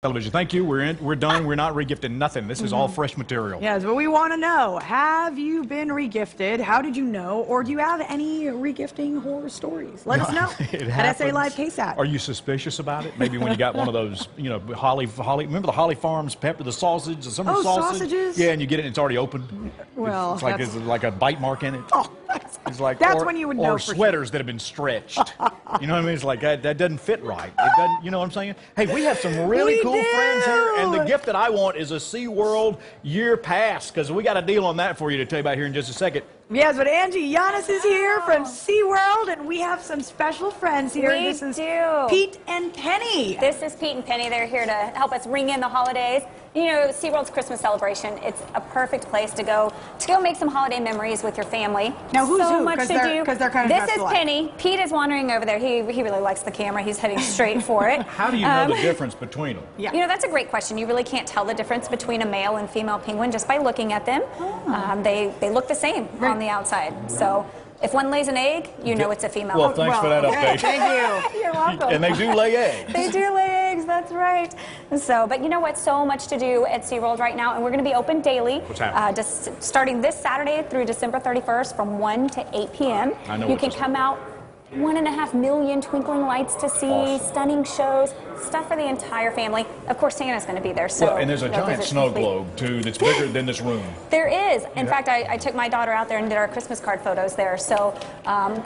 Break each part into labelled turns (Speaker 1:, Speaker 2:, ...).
Speaker 1: Television. Thank you. We're done. We're not regifting nothing. This is all fresh material.
Speaker 2: Yes, but we want to know, have you been regifted? How did you know? Or do you have any regifting horror stories? Let us know at SA Live KSAT.
Speaker 1: Are you suspicious about it? Maybe when you got one of those, you know, remember the Holly Farms pepper, the sausage, the summer sausage?
Speaker 2: Sausages?
Speaker 1: Yeah, and you get it and it's already open.
Speaker 2: Well,
Speaker 1: it's like a bite mark in it.
Speaker 2: Oh,
Speaker 1: it's like,
Speaker 2: that's when you would know
Speaker 1: or
Speaker 2: for
Speaker 1: sweaters that have been stretched. You know what I mean? It's like that doesn't fit right. It doesn't, you know what I'm saying? Hey, we have some really cool friends here, and the gift that I want is a SeaWorld year pass, because we got a deal on that for you to tell you about here in just a second.
Speaker 2: Yes, but Angie Giannis is here from SeaWorld, and we have some special friends here. This is Pete and Penny.
Speaker 3: This is Pete and Penny. They're here to help us ring in the holidays. You know, SeaWorld's Christmas celebration, it's a perfect place to go make some holiday memories with your family.
Speaker 2: Now, who's
Speaker 3: so
Speaker 2: who?
Speaker 3: much to do.
Speaker 2: Because they're kind of
Speaker 3: This is Penny. Pete is wandering over there. He really likes the camera. He's heading straight for it.
Speaker 1: How do you know the difference between them?
Speaker 3: Yeah. You know, that's a great question. You really can't tell the difference between a male and female penguin just by looking at them. Oh. They look the same on the outside. Right. So if one lays an egg, you know it's a female.
Speaker 1: Well, thanks for that update.
Speaker 2: Thank you.
Speaker 3: You're welcome.
Speaker 1: And they do lay eggs.
Speaker 3: They do lay eggs, that's right. So, but you know what? So much to do at SeaWorld right now, and we're going to be open daily.
Speaker 1: What's happening?
Speaker 3: Starting this Saturday through December 31st from 1 to 8 p.m.
Speaker 1: I know
Speaker 3: you can come out. 1.5 million twinkling lights to see, stunning shows, stuff for the entire family. Of course, Santa's going to be there. So,
Speaker 1: well, and there's a giant snow globe, too, that's bigger than this room.
Speaker 3: There is. In fact, I took my daughter out there and did our Christmas card photos there. So,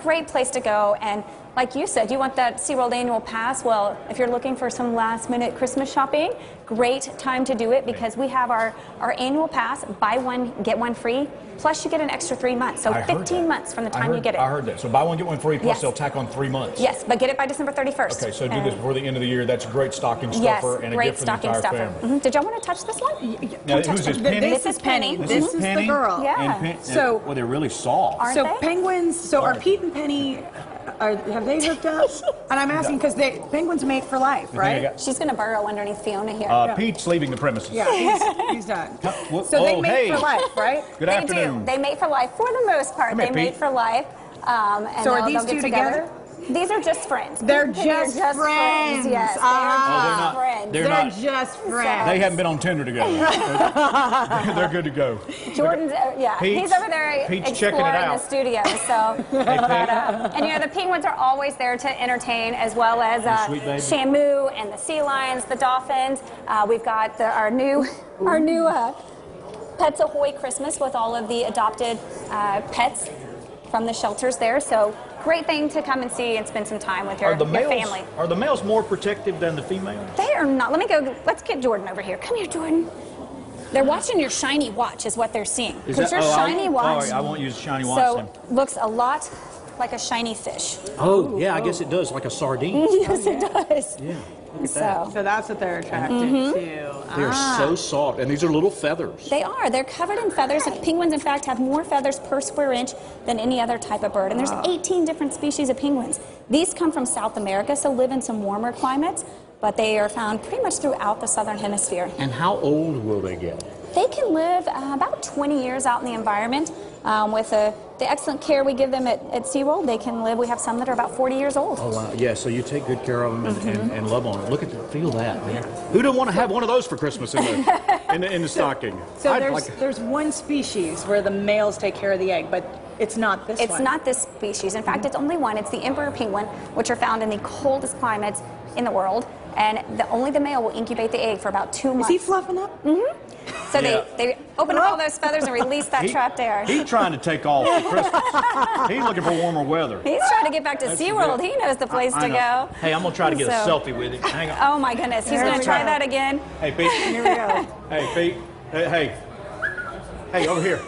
Speaker 3: great place to go. And like you said, you want that SeaWorld annual pass? Well, if you're looking for some last-minute Christmas shopping, great time to do it because we have our annual pass, buy one, get one free, plus you get an extra 3 months. So 15 months from the time you get it.
Speaker 1: I heard that. So buy one, get one free, plus they'll tack on 3 months.
Speaker 3: Yes, but get it by December 31st.
Speaker 1: Okay, so do this before the end of the year. That's a great stocking stuffer and a gift for the entire family.
Speaker 3: Did y'all want to touch this one?
Speaker 1: Now, who's this, Penny?
Speaker 3: This is Penny.
Speaker 2: This is the girl.
Speaker 3: Yeah.
Speaker 1: Well, they're really soft.
Speaker 3: Aren't
Speaker 2: so
Speaker 3: they?
Speaker 2: Penguins, so are Pete and Penny, have they hooked up? And I'm asking because penguins mate for life, right?
Speaker 3: She's going to burrow underneath Fiona here.
Speaker 1: Pete's leaving the premises.
Speaker 2: Yeah, he's done. So they mate for life, right?
Speaker 1: Good afternoon.
Speaker 3: They mate for life for the most part. They mate for life. And
Speaker 2: so are these two together?
Speaker 3: They're just friends.
Speaker 2: They're just friends.
Speaker 3: Yes, they're friends.
Speaker 2: They're just friends.
Speaker 1: They haven't been on Tinder together. They're good to go.
Speaker 3: Jordan's, he's over there exploring the studio. So, and you know the penguins are always there to entertain, as well as Shamu and the sea lions, the dolphins. We've got our new Pets Ahoy Christmas with all of the adopted pets from the shelters there. So great thing to come and see and spend some time with your family.
Speaker 1: Are the males more protective than the females?
Speaker 3: They are not. Let's get Jordan over here. Come here, Jordan. They're watching your shiny watch is what they're seeing. Because your shiny watch.
Speaker 1: I won't use shiny watch.
Speaker 3: So looks a lot like a shiny fish.
Speaker 1: Oh, yeah, I guess it does, like a sardine.
Speaker 3: Yes, it does.
Speaker 1: Yeah.
Speaker 2: So that's what they're attracted to.
Speaker 1: They're so soft, and these are little feathers.
Speaker 3: They are. They're covered in feathers. Penguins, in fact, have more feathers per square inch than any other type of bird. And there's 18 different species of penguins. These come from South America, so live in some warmer climates, but they are found pretty much throughout the southern hemisphere.
Speaker 1: And how old will they get?
Speaker 3: They can live about 20 years out in the environment. With the excellent care we give them at SeaWorld, they can live. We have some that are about 40 years old.
Speaker 1: Oh, wow. Yeah, so you take good care of them and love on them. Look at them. Feel that, man. Who doesn't want to have one of those for Christmas in the stocking?
Speaker 2: So there's one species where the males take care of the egg, but it's not this one.
Speaker 3: It's not this species. In fact, it's only one. It's the emperor penguin, which are found in the coldest climates in the world. And only the male will incubate the egg for about 2 months.
Speaker 2: Is he fluffing up?
Speaker 3: So they open up all those feathers and release that trapped air.
Speaker 1: He's trying to take off for Christmas. He's looking for warmer weather.
Speaker 3: He's trying to get back to SeaWorld. He knows the place to go.
Speaker 1: Hey, I'm going to try to get a selfie with him. Hang on.
Speaker 3: Oh, my goodness. He's going to try that again.
Speaker 1: Hey, Pete.
Speaker 2: Here we go.
Speaker 1: Hey, Pete. Hey. Hey, over here.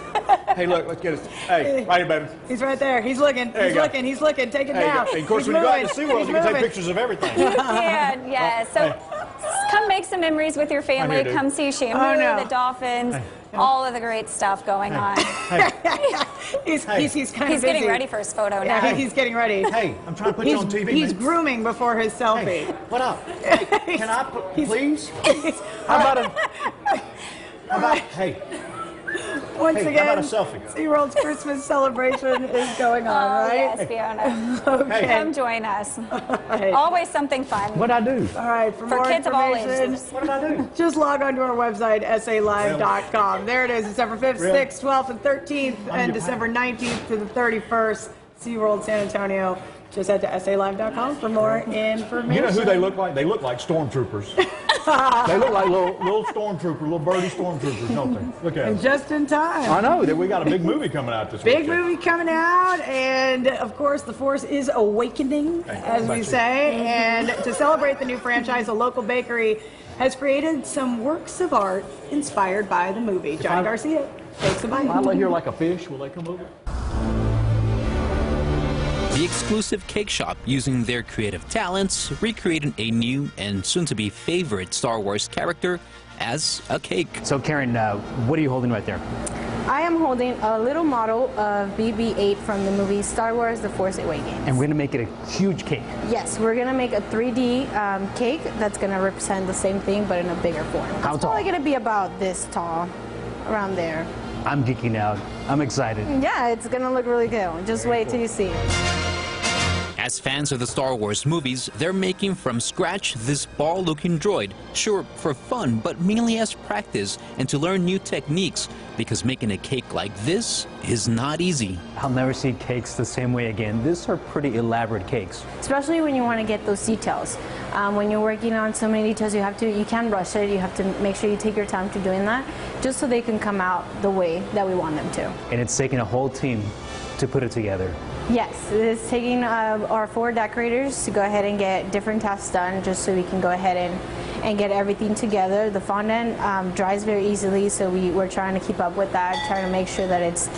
Speaker 1: Hey, look, let's get it. Hey, right here, baby.
Speaker 2: He's right there. He's looking. He's looking. Take it down.
Speaker 1: Of course, when you go out to SeaWorld, you can take pictures of everything.
Speaker 3: You can, yes. So come make some memories with your family. Come see Shamu, the dolphins, all of the great stuff going on.
Speaker 2: He's kind of busy.
Speaker 3: Getting ready for his photo now.
Speaker 2: Yeah, he's getting ready.
Speaker 1: Hey, I'm trying to put you on TV.
Speaker 2: He's grooming before his selfie.
Speaker 1: Hey, what up? Hey, can I please? How about hey.
Speaker 2: Once
Speaker 1: Hey,
Speaker 2: again,
Speaker 1: how about a selfie?
Speaker 2: SeaWorld's Christmas celebration is going on, right?
Speaker 3: Yes, Fiona.
Speaker 2: Okay.
Speaker 3: Come join us. Always something fun.
Speaker 1: What'd I do?
Speaker 2: All right, for
Speaker 3: For
Speaker 2: more
Speaker 3: kids of all
Speaker 2: information,
Speaker 3: ages.
Speaker 1: What did I do?
Speaker 2: just log on to our website, salive.com. There it is, December 5th,
Speaker 1: Really?
Speaker 2: 6th, 12th, and 13th, and December 19th to the 31st, SeaWorld San Antonio. Just head to salive.com for more information.
Speaker 1: You know who they look like? They look like stormtroopers. They look like little stormtroopers, little birdie stormtroopers, don't they? Look at
Speaker 2: And
Speaker 1: them.
Speaker 2: just in time.
Speaker 1: I know that we got a big movie coming out this
Speaker 2: Big
Speaker 1: weekend.
Speaker 2: movie coming out, and of course, the Force is awakening, as we say. And to celebrate the new franchise, a local bakery has created some works of art inspired by the movie. Johnny Garcia takes a bite.
Speaker 1: I lay here like a fish. Will they come over?
Speaker 4: The exclusive cake shop, using their creative talents, recreated a new and soon-to-be favorite Star Wars character as a cake.
Speaker 5: So Karen, what are you holding right there?
Speaker 6: I am holding a little model of BB-8 from the movie Star Wars: The Force Awakens.
Speaker 5: And we're gonna make it a huge cake.
Speaker 6: Yes, we're gonna make a 3D cake that's gonna represent the same thing but in a bigger form.
Speaker 5: How
Speaker 6: It's
Speaker 5: tall?
Speaker 6: probably gonna be about this tall, around there.
Speaker 5: I'm geeking out. I'm excited.
Speaker 6: Yeah, it's gonna look really good. Just wait till you see it.
Speaker 4: As fans of the Star Wars movies, they're making from scratch this ball-looking droid. Sure, for fun, but mainly as practice and to learn new techniques, because making a cake like this is not easy.
Speaker 5: I'll never see cakes the same way again. These are pretty elaborate cakes.
Speaker 6: Especially when you want to get those details. When you're working on so many details, you can't rush it. You have to make sure you take your time to doing that, just so they can come out the way that we want them to.
Speaker 5: And it's taking a whole team to put it together.
Speaker 6: Yes, it's taking our 4 decorators to go ahead and get different tasks done, just so we can go ahead and get everything together. The fondant dries very easily, so we're trying to keep up with that, trying to make sure that it's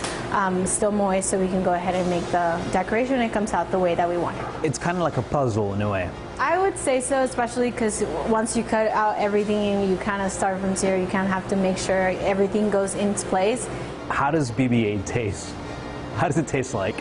Speaker 6: still moist, so we can go ahead and make the decoration and it comes out the way that we want it.
Speaker 5: It's kind of like a puzzle in a way.
Speaker 6: I would say so, especially because once you cut out everything and you kind of start from zero, you kind of have to make sure everything goes in its place.
Speaker 5: How does BB-8 taste? How does it taste like?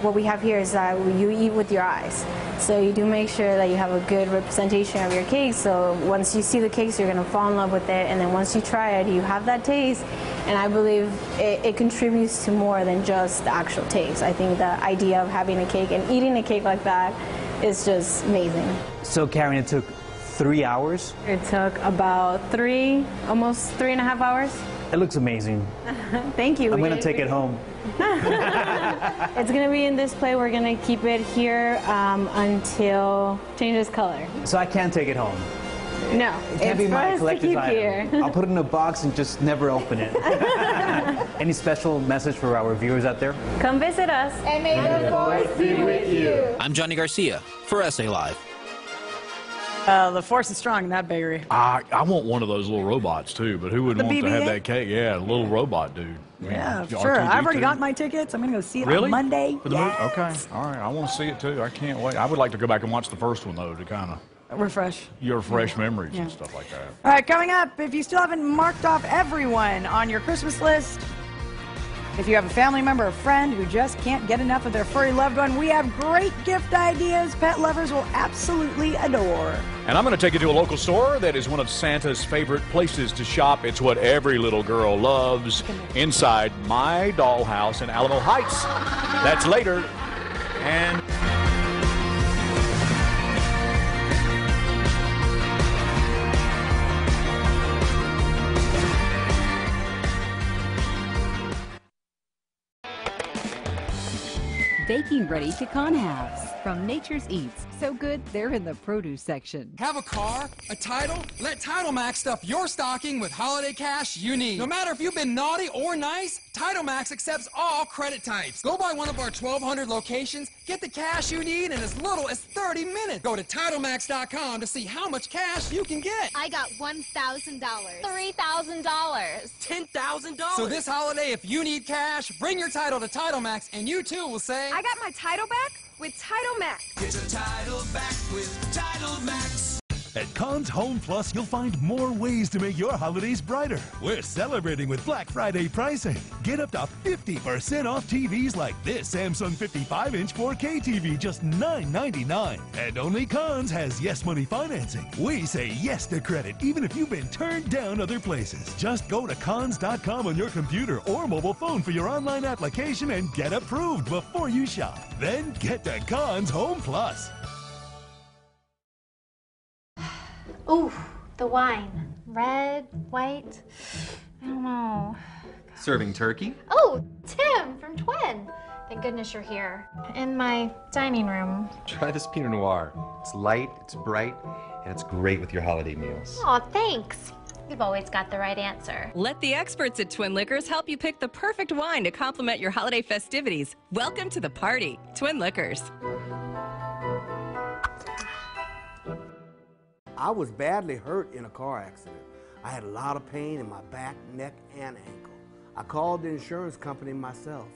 Speaker 6: What we have here is that you eat with your eyes. So you do make sure that you have a good representation of your cake. So once you see the cakes, you're going to fall in love with it. And then once you try it, you have that taste. And I believe it contributes to more than just the actual taste. I think the idea of having a cake and eating a cake like that is just amazing.
Speaker 5: So Karen, it took 3 hours.
Speaker 6: It took about almost 3.5 hours.
Speaker 5: It looks amazing.
Speaker 6: Thank you.
Speaker 5: I'm gonna take it home.
Speaker 6: It's gonna be in display. We're gonna keep it here until it changes color.
Speaker 5: So I can't take it home.
Speaker 6: No,
Speaker 5: It can't be
Speaker 6: it's for
Speaker 5: my
Speaker 6: us to
Speaker 5: collector's
Speaker 6: keep
Speaker 5: item.
Speaker 6: here.
Speaker 5: I'll put it in a box and just never open it. Any special message for our viewers out there?
Speaker 6: Come visit us.
Speaker 7: And may the Force be with you.
Speaker 4: I'm Johnny Garcia for SA Live.
Speaker 2: The Force is strong in that bakery.
Speaker 1: I want one of those little robots too, but who wouldn't
Speaker 2: The
Speaker 1: want to have
Speaker 2: BB-8?
Speaker 1: that cake? Yeah, a little robot dude. I mean,
Speaker 2: Yeah,
Speaker 1: R2-D2.
Speaker 2: sure. I've already got my tickets. I'm going to go see it
Speaker 1: Really?
Speaker 2: on Monday.
Speaker 1: For the movie? Okay. All right. I want to see it too. I can't wait. I would like to go back and watch the first one though, to kind of
Speaker 2: Refresh.
Speaker 1: your fresh memories and stuff like that.
Speaker 2: All right, coming up, if you still haven't marked off everyone on your Christmas list, if you have a family member or friend who just can't get enough of their furry loved one, we have great gift ideas pet lovers will absolutely adore.
Speaker 1: And I'm going to take you to a local store that is one of Santa's favorite places to shop. It's what every little girl loves, inside My Dollhouse in Alamo Heights. That's later. And
Speaker 8: Baking ready pecan halves from Nature's Eats. So good, they're in the produce section.
Speaker 9: Have a car? A title? Let Title Max stuff your stocking with holiday cash you need. No matter if you've been naughty or nice, Title Max accepts all credit types. Go by one of our 1,200 locations, get the cash you need in as little as 30 minutes. Go to TitleMax.com to see how much cash you can get.
Speaker 7: I got $1,000. $3,000.
Speaker 9: $10,000. So this holiday, if you need cash, bring your title to Title Max and you too will say,
Speaker 7: I got my title back with Title Max.
Speaker 9: Get your title back with Title Max.
Speaker 10: At Conn's Home Plus, you'll find more ways to make your holidays brighter. We're celebrating with Black Friday pricing. Get up to 50% off TVs like this Samsung 55-inch 4K TV, just $9.99. And only Conn's has Yes Money financing. We say yes to credit, even if you've been turned down other places. Just go to Cons.com on your computer or mobile phone for your online application and get approved before you shop. Then get to Conn's Home Plus.
Speaker 11: Ooh, the wine. Red, white, I don't know.
Speaker 12: Serving turkey?
Speaker 11: Oh, Tim from Twin. Thank goodness you're here. In my dining room.
Speaker 12: Try this Pinot Noir. It's light, it's bright, and it's great with your holiday meals.
Speaker 11: Aw, thanks. You've always got the right answer.
Speaker 13: Let the experts at Twin Liquors help you pick the perfect wine to complement your holiday festivities. Welcome to the party. Twin Liquors.
Speaker 14: I was badly hurt in a car accident. I had a lot of pain in my back, neck, and ankle. I called the insurance company myself.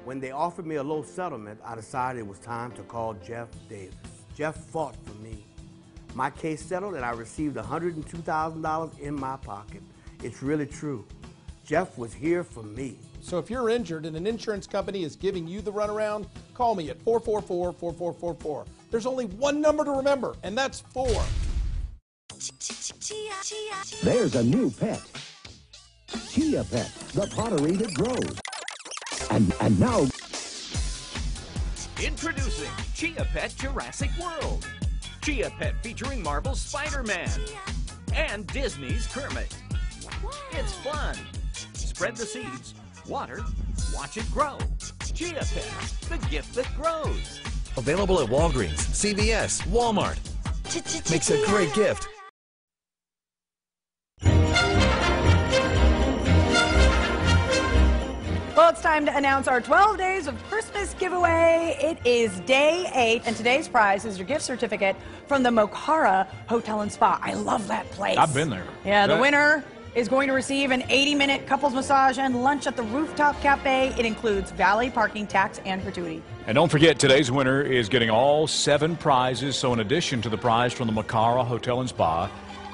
Speaker 14: When they offered me a low settlement, I decided it was time to call Jeff Davis. Jeff fought for me. My case settled and I received $102,000 in my pocket. It's really true. Jeff was here for me.
Speaker 15: So if you're injured and an insurance company is giving you the runaround, call me at 444-4444. There's only one number to remember, and that's 4.
Speaker 16: There's a new pet. Chia Pet, the pottery that grows. And now...
Speaker 17: Introducing Chia Pet Jurassic World. Chia Pet featuring Marvel's Spider-Man and Disney's Kermit. It's fun. Spread the seeds, water, watch it grow. Chia Pet, the gift that grows.
Speaker 18: Available at Walgreens, CVS, Walmart. Makes a great gift.
Speaker 2: Well, it's time to announce our 12 Days of Christmas giveaway. It is day 8, and today's prize is your gift certificate from the Mocara Hotel and Spa. I love that place.
Speaker 1: I've been there.
Speaker 2: Yeah, the winner is going to receive an 80-minute couples massage and lunch at the Rooftop Cafe. It includes valet parking, tax, and gratuity.
Speaker 1: And don't forget, today's winner is getting all 7 prizes. So in addition to the prize from the Mocara Hotel and Spa,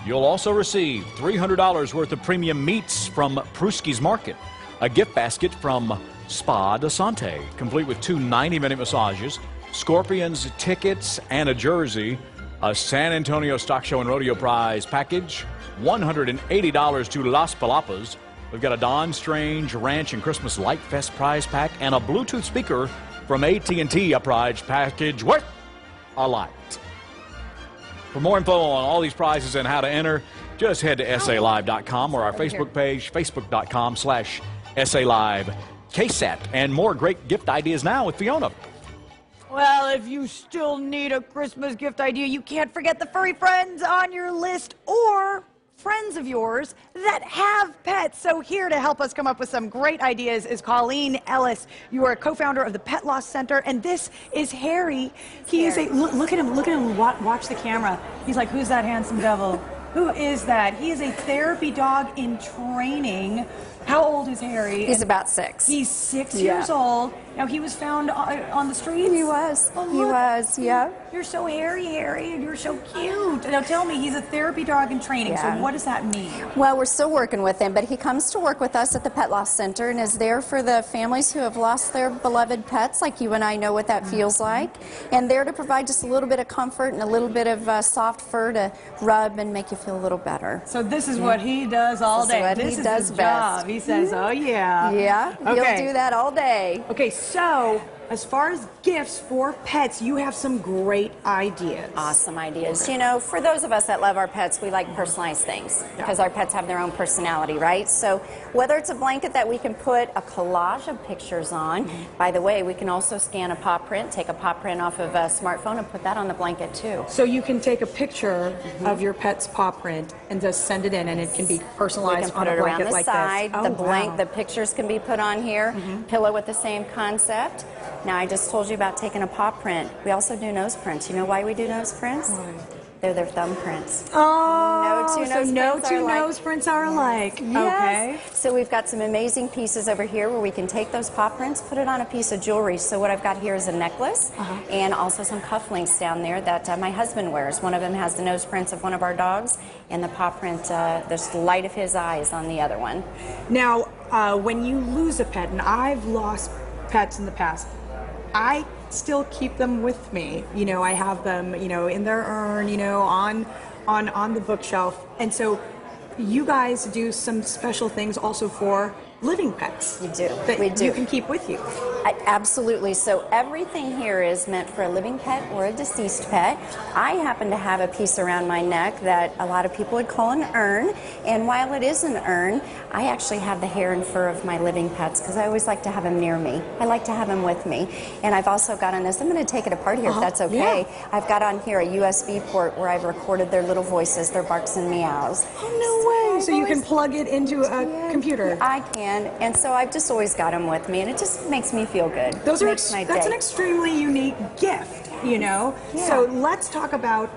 Speaker 1: you'll also receive $300 worth of premium meats from Pruski's Market, a gift basket from Spa de Sante, complete with 2 90-minute massages, Scorpions tickets and a jersey, a San Antonio Stock Show and Rodeo Prize package, $180 to Las Palapas. We've got a Don Strange Ranch and Christmas Light Fest prize pack and a Bluetooth speaker from AT&T, a prize package worth a lot. For more info on all these prizes and how to enter, just head to SALive.com or our Facebook page, facebook.com/SALive KSAT. And more great gift ideas now with Fiona.
Speaker 2: Well, if you still need a Christmas gift idea, you can't forget the furry friends on your list or friends of yours that have pets. So here to help us come up with some great ideas is Colleen Ellis. You are a co-founder of the Pet Loss Center, and this is Harry. He is a, look at him, watch the camera. He's like, who's that handsome devil? Who is that? He is a therapy dog in training. How old is Harry?
Speaker 19: He's about 6.
Speaker 2: He's 6 years old. Now, he was found on the streets?
Speaker 19: He was.
Speaker 2: Oh,
Speaker 19: he was, yeah.
Speaker 2: You're so hairy, Harry, and you're so cute. Now, tell me, he's a therapy dog in training, so what does that mean?
Speaker 19: Well, we're still working with him, but he comes to work with us at the Pet Loss Center and is there for the families who have lost their beloved pets, like you and I know what that feels like, and there to provide just a little bit of comfort and a little bit of soft fur to rub and make you feel a little better.
Speaker 2: So this is what he does all day.
Speaker 19: This
Speaker 2: is
Speaker 19: does
Speaker 2: his
Speaker 19: best.
Speaker 2: job. He says, oh, yeah.
Speaker 19: Yeah,
Speaker 2: okay.
Speaker 19: He'll do that all day.
Speaker 2: Okay, so as far as gifts for pets, you have some great ideas.
Speaker 19: Awesome ideas. You know, for those of us that love our pets, we like personalized things because our pets have their own personality, right? So whether it's a blanket that we can put a collage of pictures on, by the way, we can also scan a paw print, take a paw print off of a smartphone and put that on the blanket too.
Speaker 2: So you can take a picture of your pet's paw print and just send it in, and it can be personalized on a blanket like this.
Speaker 19: The pictures can be put on here, pillow with the same concept. Now, I just told you about taking a paw print. We also do nose prints. You know why we do nose prints? They're their thumbprints.
Speaker 2: Oh,
Speaker 19: no
Speaker 2: two nose prints are alike.
Speaker 19: Yes.
Speaker 2: Okay.
Speaker 19: So we've got some amazing pieces over here where we can take those paw prints, put it on a piece of jewelry. So what I've got here is a necklace and also some cufflinks down there that my husband wears. One of them has the nose prints of one of our dogs and the paw print, the light of his eyes on the other one.
Speaker 2: Now, when you lose a pet, and I've lost pets in the past, I still keep them with me. You know, I have them, you know, in their urn, you know, on the bookshelf. And so you guys do some special things also for living pets.
Speaker 19: We do.
Speaker 2: That you can keep with you.
Speaker 19: Absolutely. So everything here is meant for a living pet or a deceased pet. I happen to have a piece around my neck that a lot of people would call an urn. And while it is an urn, I actually have the hair and fur of my living pets because I always like to have them near me. I like to have them with me. And I've also got on this, I'm going to take it apart here if that's okay.
Speaker 2: Yeah.
Speaker 19: I've got on here a USB port where I've recorded their little voices, their barks and meows.
Speaker 2: Oh, no way. So you can plug it into a computer.
Speaker 19: I can. And so I've just always got them with me, and it just makes me feel good.
Speaker 2: That's an extremely unique gift, you know?
Speaker 19: Yeah.
Speaker 2: So let's talk about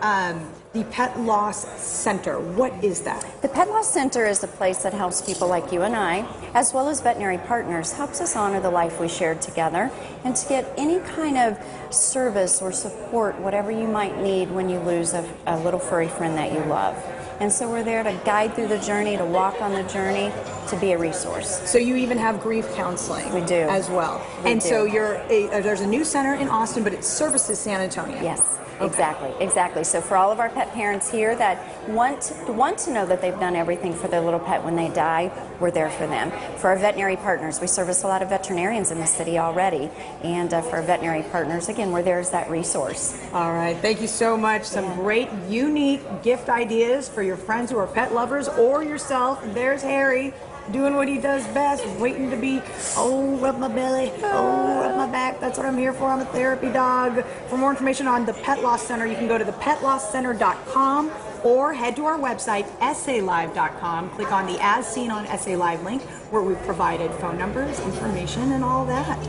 Speaker 2: the Pet Loss Center. What is that?
Speaker 19: The Pet Loss Center is a place that helps people like you and I, as well as veterinary partners, helps us honor the life we shared together and to get any kind of service or support, whatever you might need when you lose a little furry friend that you love. And so we're there to guide through the journey, to walk on the journey, to be a resource.
Speaker 2: So you even have grief counseling.
Speaker 19: We do.
Speaker 2: As well.
Speaker 19: We do.
Speaker 2: So there's a new center in Austin, but it services San Antonio.
Speaker 19: Yes. Exactly. So for all of our pet parents here that want to know that they've done everything for their little pet when they die, we're there for them. For our veterinary partners, we service a lot of veterinarians in the city already. And for our veterinary partners, again, we're there as that resource.
Speaker 2: All right. Thank you so much. Some great, unique gift ideas for your friends who are pet lovers or yourself. There's Harry, doing what he does best, waiting to be, rub my belly, rub my back. That's what I'm here for. I'm a therapy dog. For more information on the Pet Loss Center, you can go to thepetlosscenter.com or head to our website, salive.com. Click on the As Seen on SA Live link, where we've provided phone numbers, information, and all that.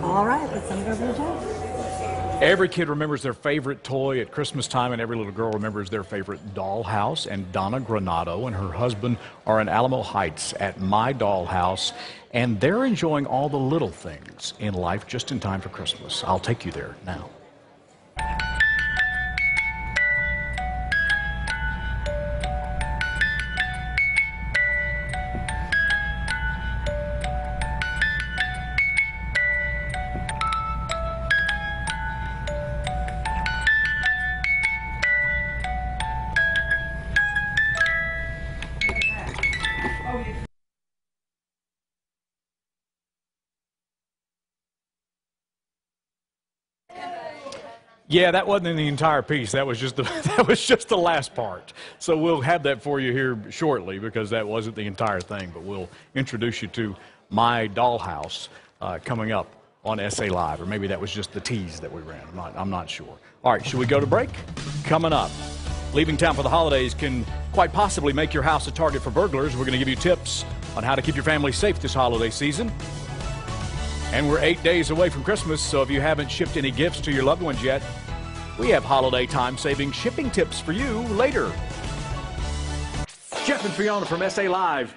Speaker 2: All right, let's send it over to Jeff.
Speaker 1: Every kid remembers their favorite toy at Christmas time, and every little girl remembers their favorite dollhouse. And Donna Granado and her husband are in Alamo Heights at My Dollhouse, and they're enjoying all the little things in life just in time for Christmas. I'll take you there now. Yeah, that wasn't in the entire piece. That was just the last part. So we'll have that for you here shortly because that wasn't the entire thing. But we'll introduce you to My Dollhouse coming up on SA Live, or maybe that was just the tease that we ran. I'm not sure. All right, should we go to break? Coming up, leaving town for the holidays can quite possibly make your house a target for burglars. We're going to give you tips on how to keep your family safe this holiday season. And we're 8 days away from Christmas, so if you haven't shipped any gifts to your loved ones yet, we have holiday time-saving shipping tips for you later. Jeff and Fiona from SA Live.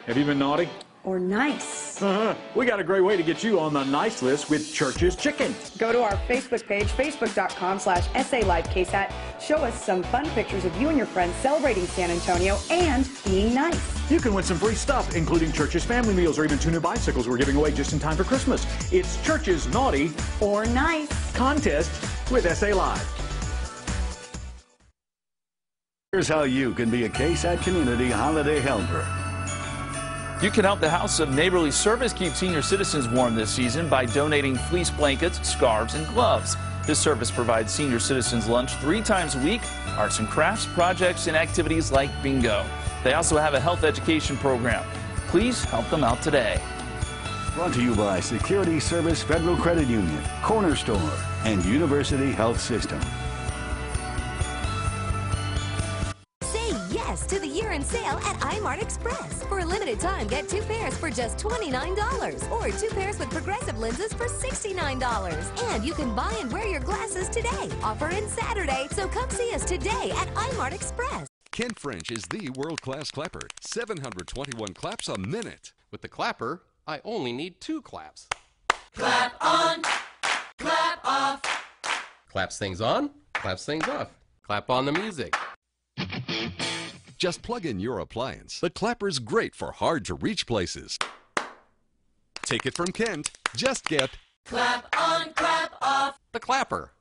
Speaker 1: Have you been naughty?
Speaker 2: Or nice.
Speaker 1: We got a great way to get you on the nice list with Church's Chicken.
Speaker 2: Go to our Facebook page, facebook.com/SALiveKSAT. Show us some fun pictures of you and your friends celebrating San Antonio and being nice.
Speaker 1: You can win some free stuff, including Church's family meals or even 2 new bicycles we're giving away just in time for Christmas. It's Church's Naughty
Speaker 2: or Nice
Speaker 1: contest with SA Live.
Speaker 20: Here's how you can be a KSAT community holiday helper.
Speaker 21: You can help the House of Neighborly Service keep senior citizens warm this season by donating fleece blankets, scarves, and gloves. This service provides senior citizens lunch 3 times a week, arts and crafts, projects, and activities like bingo. They also have a health education program. Please help them out today.
Speaker 20: Brought to you by Security Service Federal Credit Union, Corner Store, and University Health System.
Speaker 22: Say yes to the year-end
Speaker 3: sale at iMart Express. For a limited time, get 2 pairs for just $29 or 2 pairs with progressive lenses for $69. And you can buy and wear your glasses today. Offer ends Saturday, so come see us today at iMart Express.
Speaker 22: Kent French is the world-class clapper. 721 claps a minute.
Speaker 23: With the clapper, I only need 2 claps.
Speaker 24: Clap on, clap off.
Speaker 23: Claps things on, claps things off. Clap on the music.
Speaker 22: Just plug in your appliance. The clapper's great for hard-to-reach places. Take it from Kent. Just get
Speaker 24: clap on, clap off.
Speaker 23: The clapper.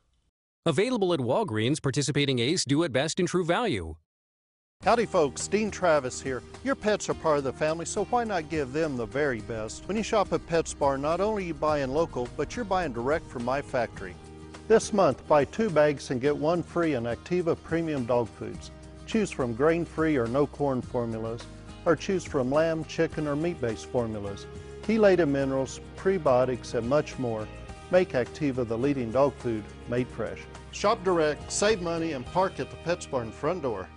Speaker 25: Available at Walgreens, participating Ace, Do It Best, and True Value.
Speaker 26: Howdy folks, Dean Travis here. Your pets are part of the family, so why not give them the very best? When you shop at PetSmart, not only are you buying local, but you're buying direct from my factory. This month, buy 2 bags and get 1 free on Activa Premium Dog Foods. Choose from grain-free or no-corn formulas, or choose from lamb, chicken, or meat-based formulas. Chelated minerals, prebiotics, and much more make Activa the leading dog food made fresh. Shop direct, save money, and park at the PetSmart front door.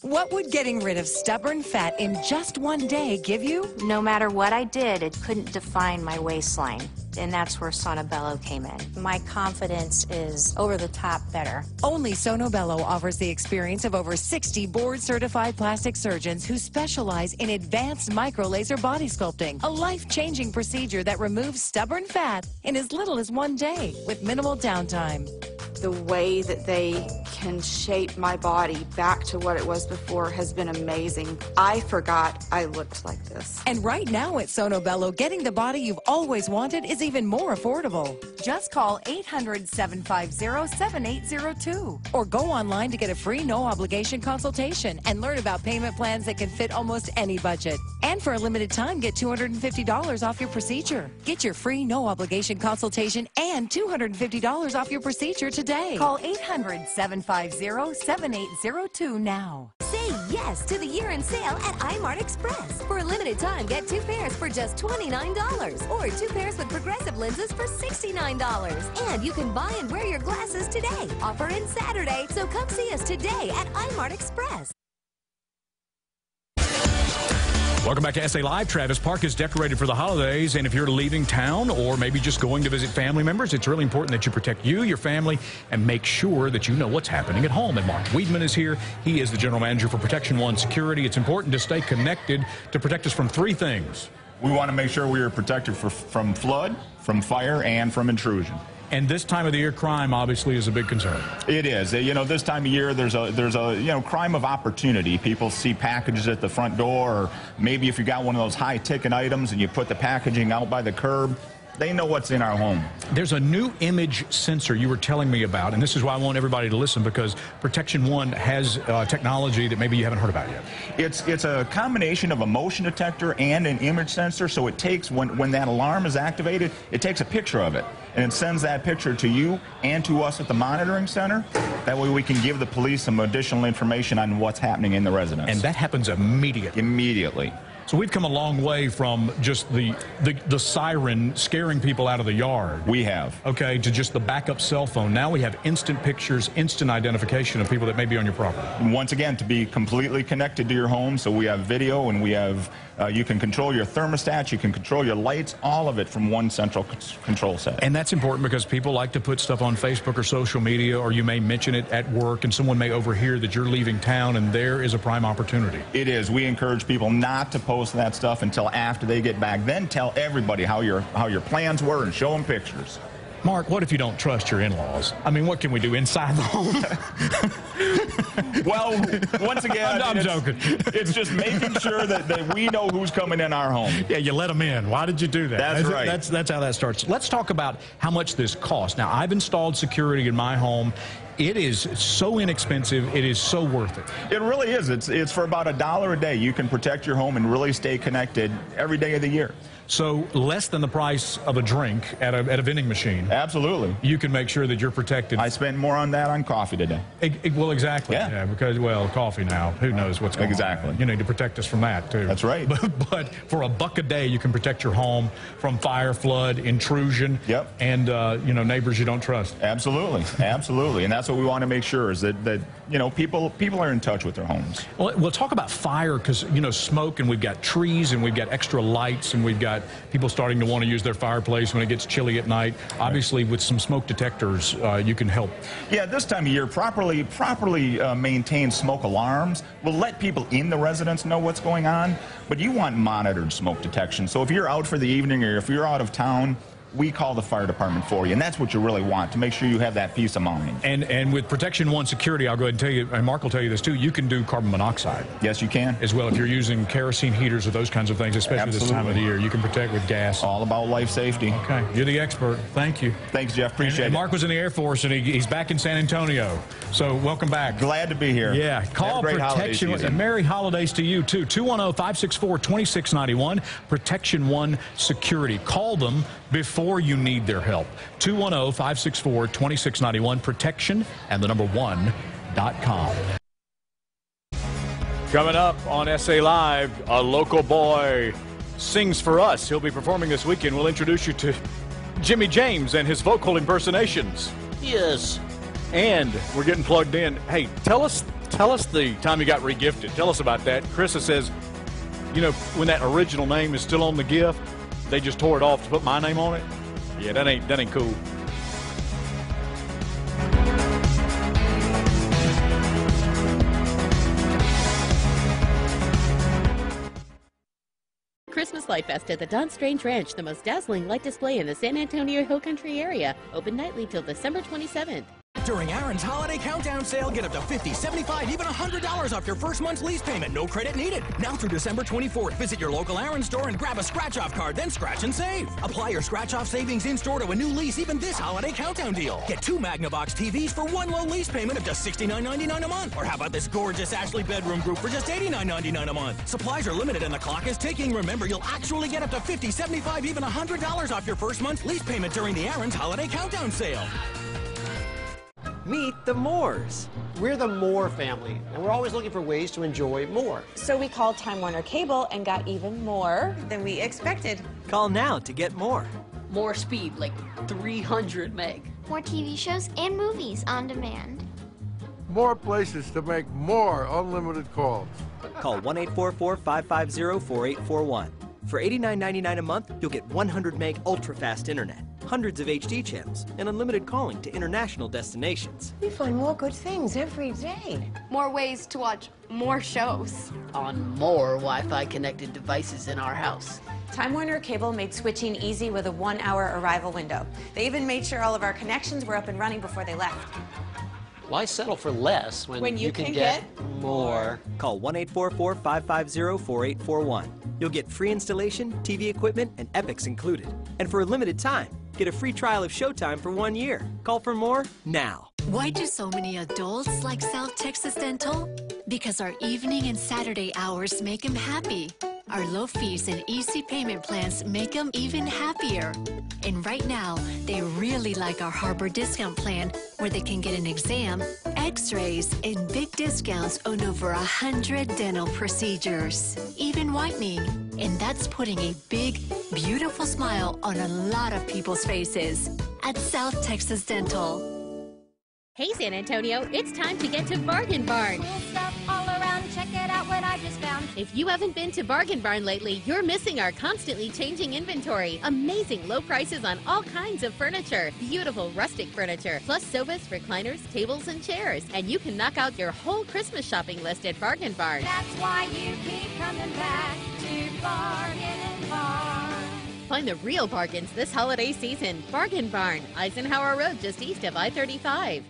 Speaker 27: What would getting rid of stubborn fat in just 1 day give you?
Speaker 28: No matter what I did, it couldn't define my waistline. And that's where Sonobello came in. My confidence is over the top better.
Speaker 27: Only Sonobello offers the experience of over 60 board-certified plastic surgeons who specialize in advanced micro-laser body sculpting, a life-changing procedure that removes stubborn fat in as little as 1 day with minimal downtime.
Speaker 29: The way that they can shape my body back to what it was before has been amazing. I forgot I looked like this.
Speaker 27: And right now at Sonobello, getting the body you've always wanted is even more affordable. Just call 800-750-7802 or go online to get a free no-obligation consultation and learn about payment plans that can fit almost any budget. And for a limited time, get $250 off your procedure. Get your free no-obligation consultation and $250 off your procedure today. Call 800-750-7802 now.
Speaker 3: Say yes to the year-end sale at iMart Express. For a limited time, get 2 pairs for just $29 or 2 pairs with progressive lenses for $69. And you can buy and wear your glasses today. Offer ends Saturday, so come see us today at iMart Express.
Speaker 1: Welcome back to SA Live. Travis Park is decorated for the holidays, and if you're leaving town or maybe just going to visit family members, it's really important that you protect you, your family, and make sure that you know what's happening at home. And Mark Weidman is here. He is the general manager for Protection One Security. It's important to stay connected to protect us from 3 things.
Speaker 30: We want to make sure we are protected from flood, from fire, and from intrusion.
Speaker 1: And this time of the year, crime obviously is a big concern.
Speaker 30: It is. You know, this time of year, there's a crime of opportunity. People see packages at the front door, or maybe if you got one of those high-ticket items and you put the packaging out by the curb, they know what's in our home.
Speaker 1: There's a new image sensor you were telling me about, and this is why I want everybody to listen, because Protection One has technology that maybe you haven't heard about yet.
Speaker 30: It's a combination of a motion detector and an image sensor, so it takes, when that alarm is activated, it takes a picture of it, and it sends that picture to you and to us at the monitoring center. That way we can give the police some additional information on what's happening in the residence.
Speaker 1: And that happens immediately.
Speaker 30: Immediately.
Speaker 1: So we've come a long way from just the siren scaring people out of the yard.
Speaker 30: We have.
Speaker 1: Okay, to just the backup cell phone. Now we have instant pictures, instant identification of people that may be on your property.
Speaker 30: And once again, to be completely connected to your home, so we have video, and we have, you can control your thermostat, you can control your lights, all of it from one central control set.
Speaker 1: And that's important because people like to put stuff on Facebook or social media, or you may mention it at work, and someone may overhear that you're leaving town, and there is a prime opportunity.
Speaker 30: It is. We encourage people not to post that stuff until after they get back. Then tell everybody how your plans were and show them pictures.
Speaker 1: Mark, what if you don't trust your in-laws? I mean, what can we do inside the home?
Speaker 30: Well, once again,
Speaker 1: I'm joking.
Speaker 30: It's just making sure that we know who's coming in our home.
Speaker 1: Yeah, you let them in. Why did you do that?
Speaker 30: That's right.
Speaker 1: That's how that starts. Let's talk about how much this costs. Now, I've installed security in my home. It is so inexpensive. It is so worth it.
Speaker 30: It really is. It's for about $1 a day. You can protect your home and really stay connected every day of the year.
Speaker 1: So less than the price of a drink at a vending machine.
Speaker 30: Absolutely.
Speaker 1: You can make sure that you're protected.
Speaker 30: I spent more on that on coffee today.
Speaker 1: Well, exactly. Yeah. Because, well, coffee now, who knows what's going on.
Speaker 30: Exactly.
Speaker 1: You need to protect us from that, too.
Speaker 30: That's right.
Speaker 1: But for $1 a day, you can protect your home from fire, flood, intrusion,
Speaker 30: yep.
Speaker 1: and, neighbors you don't trust.
Speaker 30: Absolutely. Absolutely. And that's what we want to make sure is that you know, people are in touch with their homes.
Speaker 4: Well, we'll talk about fire because, you know, smoke, and we've got trees, and we've got extra lights, and we've got people starting to want to use their fireplace when it gets chilly at night. Obviously, with some smoke detectors, you can help.
Speaker 30: Yeah, this time of year, properly maintained smoke alarms will let people in the residence know what's going on, but you want monitored smoke detection. So if you're out for the evening or if you're out of town, we call the fire department for you, and that's what you really want, to make sure you have that peace of mind.
Speaker 4: And with Protection One Security, I'll go ahead and tell you, and Mark will tell you this too, you can do carbon monoxide.
Speaker 30: Yes, you can.
Speaker 4: As well, if you're using kerosene heaters or those kinds of things, especially this time of the year, you can protect with gas.
Speaker 30: All about life safety.
Speaker 4: Okay, you're the expert. Thank you.
Speaker 30: Thanks, Jeff. Appreciate it.
Speaker 4: Mark was in the Air Force, and he's back in San Antonio. So welcome back.
Speaker 30: Glad to be here.
Speaker 4: Yeah, call Protection One. And Merry holidays to you too. 210-564-2691. Protection One Security. Call them before you need their help. 210-564-2691. Protection and the number 1.com. Coming up on SA Live, a local boy sings for us. He'll be performing this weekend. We'll introduce you to Jimmy James and his vocal impersonations.
Speaker 5: Yes.
Speaker 4: And we're getting plugged in. Hey, tell us the time you got regifted. Tell us about that. Krista says, you know, when that original name is still on the gift, they just tore it off to put my name on it. Yeah, that ain't cool.
Speaker 6: Christmas Light Fest at the Don Strange Ranch, the most dazzling light display in the San Antonio Hill Country area. Open nightly till December 27th.
Speaker 7: During Aaron's Holiday Countdown Sale, get up to $50, $75, even $100 off your first month's lease payment. No credit needed. Now through December 24th, visit your local Aaron store and grab a scratch-off card, then scratch and save. Apply your scratch-off savings in-store to a new lease, even this holiday countdown deal. Get 2 Magnavox TVs for 1 low lease payment of just $69.99 a month. Or how about this gorgeous Ashley bedroom group for just $89.99 a month? Supplies are limited and the clock is ticking. Remember, you'll actually get up to $50, $75, even $100 off your first month's lease payment during the Aaron's Holiday Countdown Sale.
Speaker 8: Meet the Moores. We're the Moore family, and we're always looking for ways to enjoy more.
Speaker 9: So we called Time Warner Cable and got even more than we expected.
Speaker 8: Call now to get more.
Speaker 10: More speed, like 300 meg.
Speaker 11: More TV shows and movies on demand.
Speaker 12: More places to make more unlimited calls.
Speaker 8: Call 1-844-550-4841. For $89.99 a month, you'll get 100 meg ultra-fast internet, hundreds of HD channels, and unlimited calling to international destinations.
Speaker 9: We find more good things every day.
Speaker 11: More ways to watch more shows.
Speaker 10: On more Wi-Fi connected devices in our house.
Speaker 9: Time Warner Cable made switching easy with a 1-hour arrival window. They even made sure all of our connections were up and running before they left.
Speaker 8: Why settle for less when you can get more? Call 1-844-550-4841. You'll get free installation, TV equipment, and Epics included. And for a limited time, get a free trial of Showtime for 1 year. Call for more now.
Speaker 13: Why do so many adults like South Texas Dental? Because our evening and Saturday hours make them happy. Our low fees and easy payment plans make them even happier. And right now, they really like our Harbor discount plan, where they can get an exam, x-rays, and big discounts on over 100 dental procedures, even whitening. And that's putting a big, beautiful smile on a lot of people's faces at South Texas Dental.
Speaker 6: Hey San Antonio, it's time to get to Bargain Barn.
Speaker 11: Cool stuff all around, check it out what I just found.
Speaker 6: If you haven't been to Bargain Barn lately, you're missing our constantly changing inventory. Amazing low prices on all kinds of furniture. Beautiful rustic furniture, plus sofas, recliners, tables, and chairs. And you can knock out your whole Christmas shopping list at Bargain Barn.
Speaker 11: That's why you keep coming back to Bargain Barn.
Speaker 6: Find the real bargains this holiday season. Bargain Barn, Eisenhower Road, just east of I-35.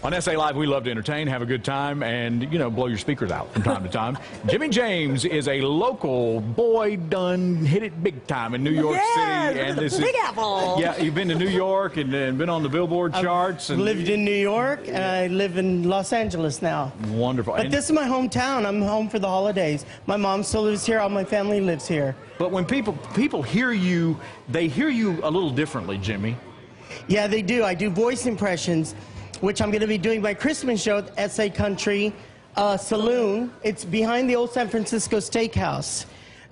Speaker 4: On SA Live, we love to entertain, have a good time, and, you know, blow your speakers out from time to time. Jimmy James is a local boy, done hit it big time in New York City.
Speaker 31: And this Big Apple.
Speaker 4: Yeah, you've been to New York and been on the Billboard charts.
Speaker 31: I've lived in New York, and I live in Los Angeles now.
Speaker 4: Wonderful.
Speaker 31: But this is my hometown. I'm home for the holidays. My mom still lives here. All my family lives here.
Speaker 4: But when people hear you, they hear you a little differently, Jimmy.
Speaker 31: Yeah, they do. I do voice impressions, which I'm going to be doing my Christmas show at SA Country Saloon. It's behind the old San Francisco Steakhouse.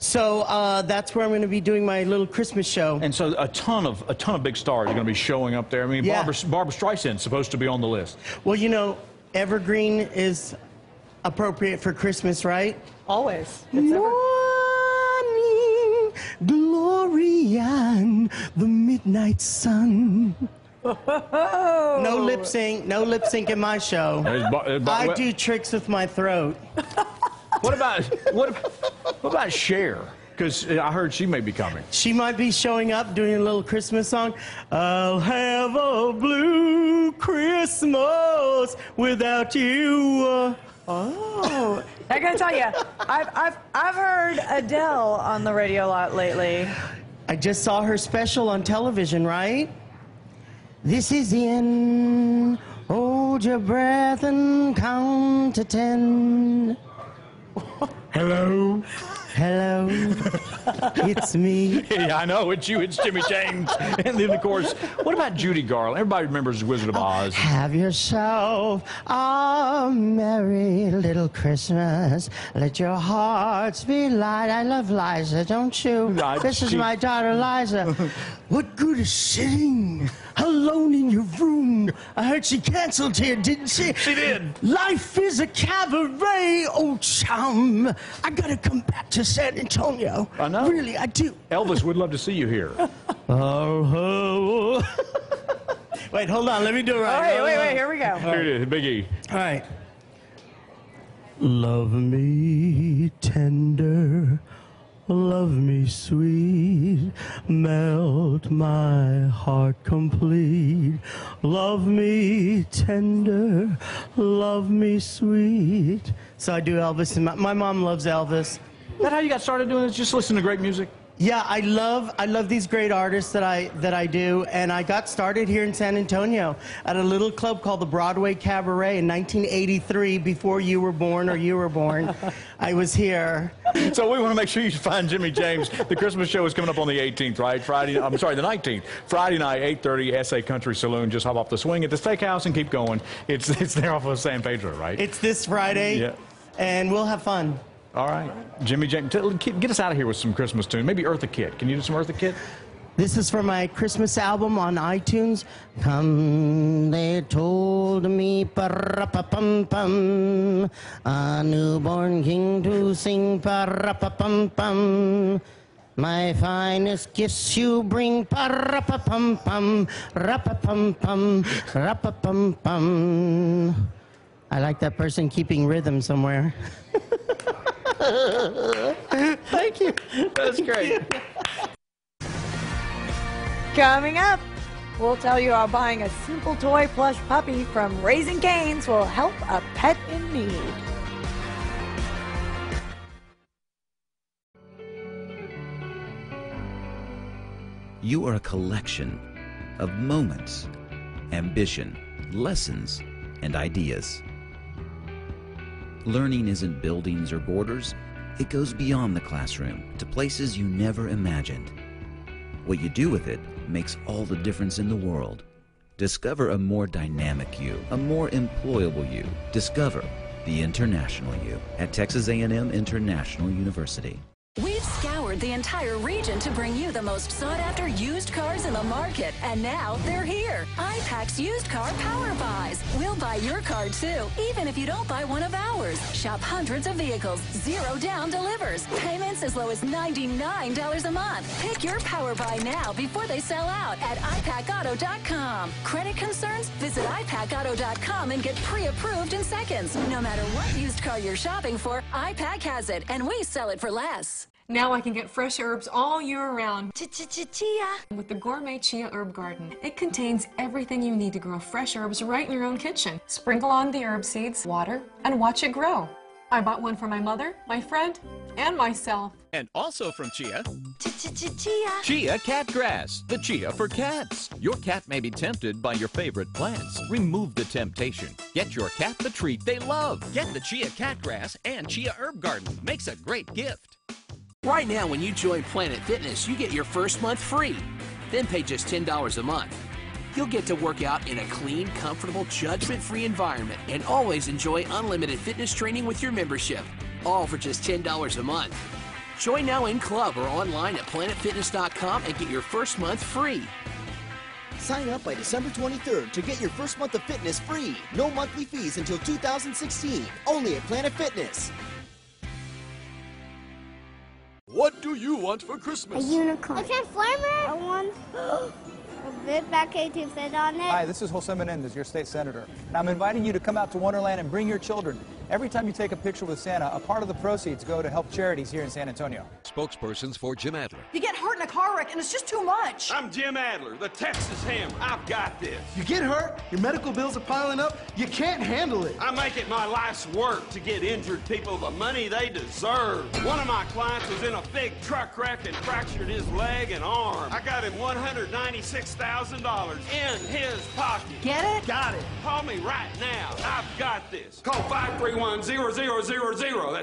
Speaker 31: So that's where I'm going to be doing my little Christmas show.
Speaker 1: And so a ton of big stars are going to be showing up there. I mean,
Speaker 31: Yeah.
Speaker 1: Barbra Streisand's supposed to be on the list.
Speaker 31: Well, you know, evergreen is appropriate for Christmas, right?
Speaker 2: Always.
Speaker 31: Morning glory and the midnight sun. No lip sync in my show. I do tricks with my throat.
Speaker 1: What about Cher? Because I heard she may be coming.
Speaker 31: She might be showing up doing a little Christmas song. I'll have a blue Christmas without you.
Speaker 2: Oh, I gotta tell you, I've heard Adele on the radio a lot lately.
Speaker 31: I just saw her special on television, right? This is in. Hold your breath and count to 10.
Speaker 1: Hello.
Speaker 31: Hello. It's me.
Speaker 1: Yeah, I know. It's you. It's Jimmy James. And then, of course, what about Judy Garland? Everybody remembers Wizard of Oz.
Speaker 31: Have yourself a merry little Christmas. Let your hearts be light. I love Liza, don't you? This is my daughter, Liza. What good is sitting alone in your room? I heard she canceled here, didn't she?
Speaker 1: She did.
Speaker 31: Life is a cabaret, old chum. I gotta come back to San Antonio.
Speaker 1: I know.
Speaker 31: Really, I do.
Speaker 1: Elvis would love to see you here.
Speaker 31: Oh. Wait, hold on. Let me do it right.
Speaker 2: Wait. Here we go.
Speaker 1: Here it is, Big E.
Speaker 31: All right. Love me tender, love me sweet, melt my heart complete. Love me tender, love me sweet. So I do Elvis, and my mom loves Elvis.
Speaker 1: Is that how you got started doing this? Just listening to great music?
Speaker 31: Yeah, I love these great artists that I do, and I got started here in San Antonio at a little club called the Broadway Cabaret in 1983, before you were born or you were born. I was here.
Speaker 1: So we want to make sure you find Jimmy James. The Christmas show is coming up on the 18th, right? The 19th. Friday night, 8:30, SA Country Saloon. Just hop off the swing at the steakhouse and keep going. It's there off of San Pedro, right?
Speaker 31: It's this Friday,
Speaker 1: yeah.
Speaker 31: And we'll have fun.
Speaker 1: All right. Jimmy James, get us out of here with some Christmas tune. Maybe Eartha Kitt. Can you do some Eartha Kitt?
Speaker 31: This is for my Christmas album on iTunes. Come, they told me, pa-ra-pa-pum-pum, a newborn king to sing, pa-ra-pa-pum-pum. My finest gifts you bring, pa-ra-pa-pum-pum, ra-pa-pum-pum, ra-pa-pum-pum. I like that person keeping rhythm somewhere. Thank you.
Speaker 1: That's great.
Speaker 2: Coming up, we'll tell you how buying a simple toy plush puppy from Raising Cane's will help a pet in need.
Speaker 5: You are a collection of moments, ambition, lessons, and ideas. Learning isn't buildings or borders. It goes beyond the classroom to places you never imagined. What you do with it makes all the difference in the world. Discover a more dynamic you, a more employable you. Discover the international you at Texas A&M International University.
Speaker 14: We've scoured the entire region to bring you the most sought-after used cars in the market, and now they're here. iPAC's Used Car Power Buys. We'll buy your car too, even if you don't buy one of ours. Shop hundreds of vehicles, 0 down delivers. Payments as low as $99 a month. Pick your Power Buy now before they sell out at iPacAuto.com. Credit concerns? Visit iPacAuto.com and get pre-approved in seconds. No matter what used car you're shopping for, iPac has it, and we sell it for less.
Speaker 15: Now I can get fresh herbs all year round. Chia! With the Gourmet Chia Herb Garden. It contains everything you need to grow fresh herbs right in your own kitchen. Sprinkle on the herb seeds, water, and watch it grow. I bought one for my mother, my friend, and myself.
Speaker 16: And also from Chia,
Speaker 15: Chia!
Speaker 16: Chia Cat Grass, the Chia for cats. Your cat may be tempted by your favorite plants. Remove the temptation. Get your cat the treat they love. Get the Chia Cat Grass and Chia Herb Garden. Makes a great gift.
Speaker 17: Right now, when you join Planet Fitness, you get your first month free. Then pay just $10 a month. You'll get to work out in a clean, comfortable, judgment-free environment and always enjoy unlimited fitness training with your membership, all for just $10 a month. Join now in club or online at planetfitness.com and get your first month free.
Speaker 18: Sign up by December 23rd to get your first month of fitness free. No monthly fees until 2016. Only at Planet Fitness.
Speaker 19: What do you want for Christmas?
Speaker 20: A unicorn. A transformer. I want a big bucket to fit on it.
Speaker 21: Hi, this is Jose Menendez, your state senator. And I'm inviting you to come out to Wonderland and bring your children. Every time you take a picture with Santa, a part of the proceeds go to help charities here in San Antonio.
Speaker 22: Spokespersons for Jim Adler. You get hurt in a car wreck and it's just too much.
Speaker 23: I'm Jim Adler, the Texas Hammer. I've got this.
Speaker 24: You get hurt, your medical bills are piling up, you can't handle it.
Speaker 23: I make it my life's work to get injured people the money they deserve. One of my clients was in a big truck wreck and fractured his leg and arm. I got him $196,000 in his pocket.
Speaker 22: Get it?
Speaker 23: Got it. Call me right now. I've got this. Call 531-0000. That's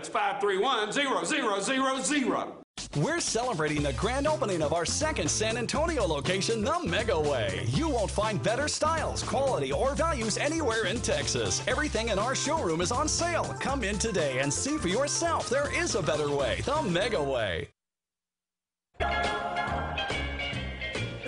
Speaker 23: 531-0000.
Speaker 25: We're celebrating the grand opening of our second San Antonio location, the Mega Way. You won't find better styles, quality, or values anywhere in Texas. Everything in our showroom is on sale. Come in today and see for yourself. There is a better way, the Mega Way.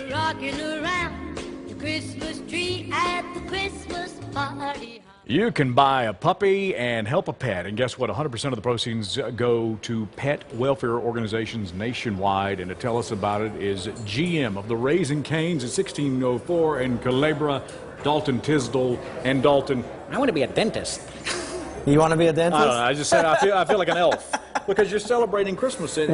Speaker 11: Rocking around the Christmas tree at the Christmas party.
Speaker 1: You can buy a puppy and help a pet, and guess what? 100% of the proceeds go to pet welfare organizations nationwide, and to tell us about it is GM of the Raising Cane's at 1604 in Culebra, Dalton Tisdall. And Dalton, I want to be a dentist.
Speaker 26: You want to be a dentist?
Speaker 1: I don't know. I just said I feel like an elf. Because you're celebrating Christmas at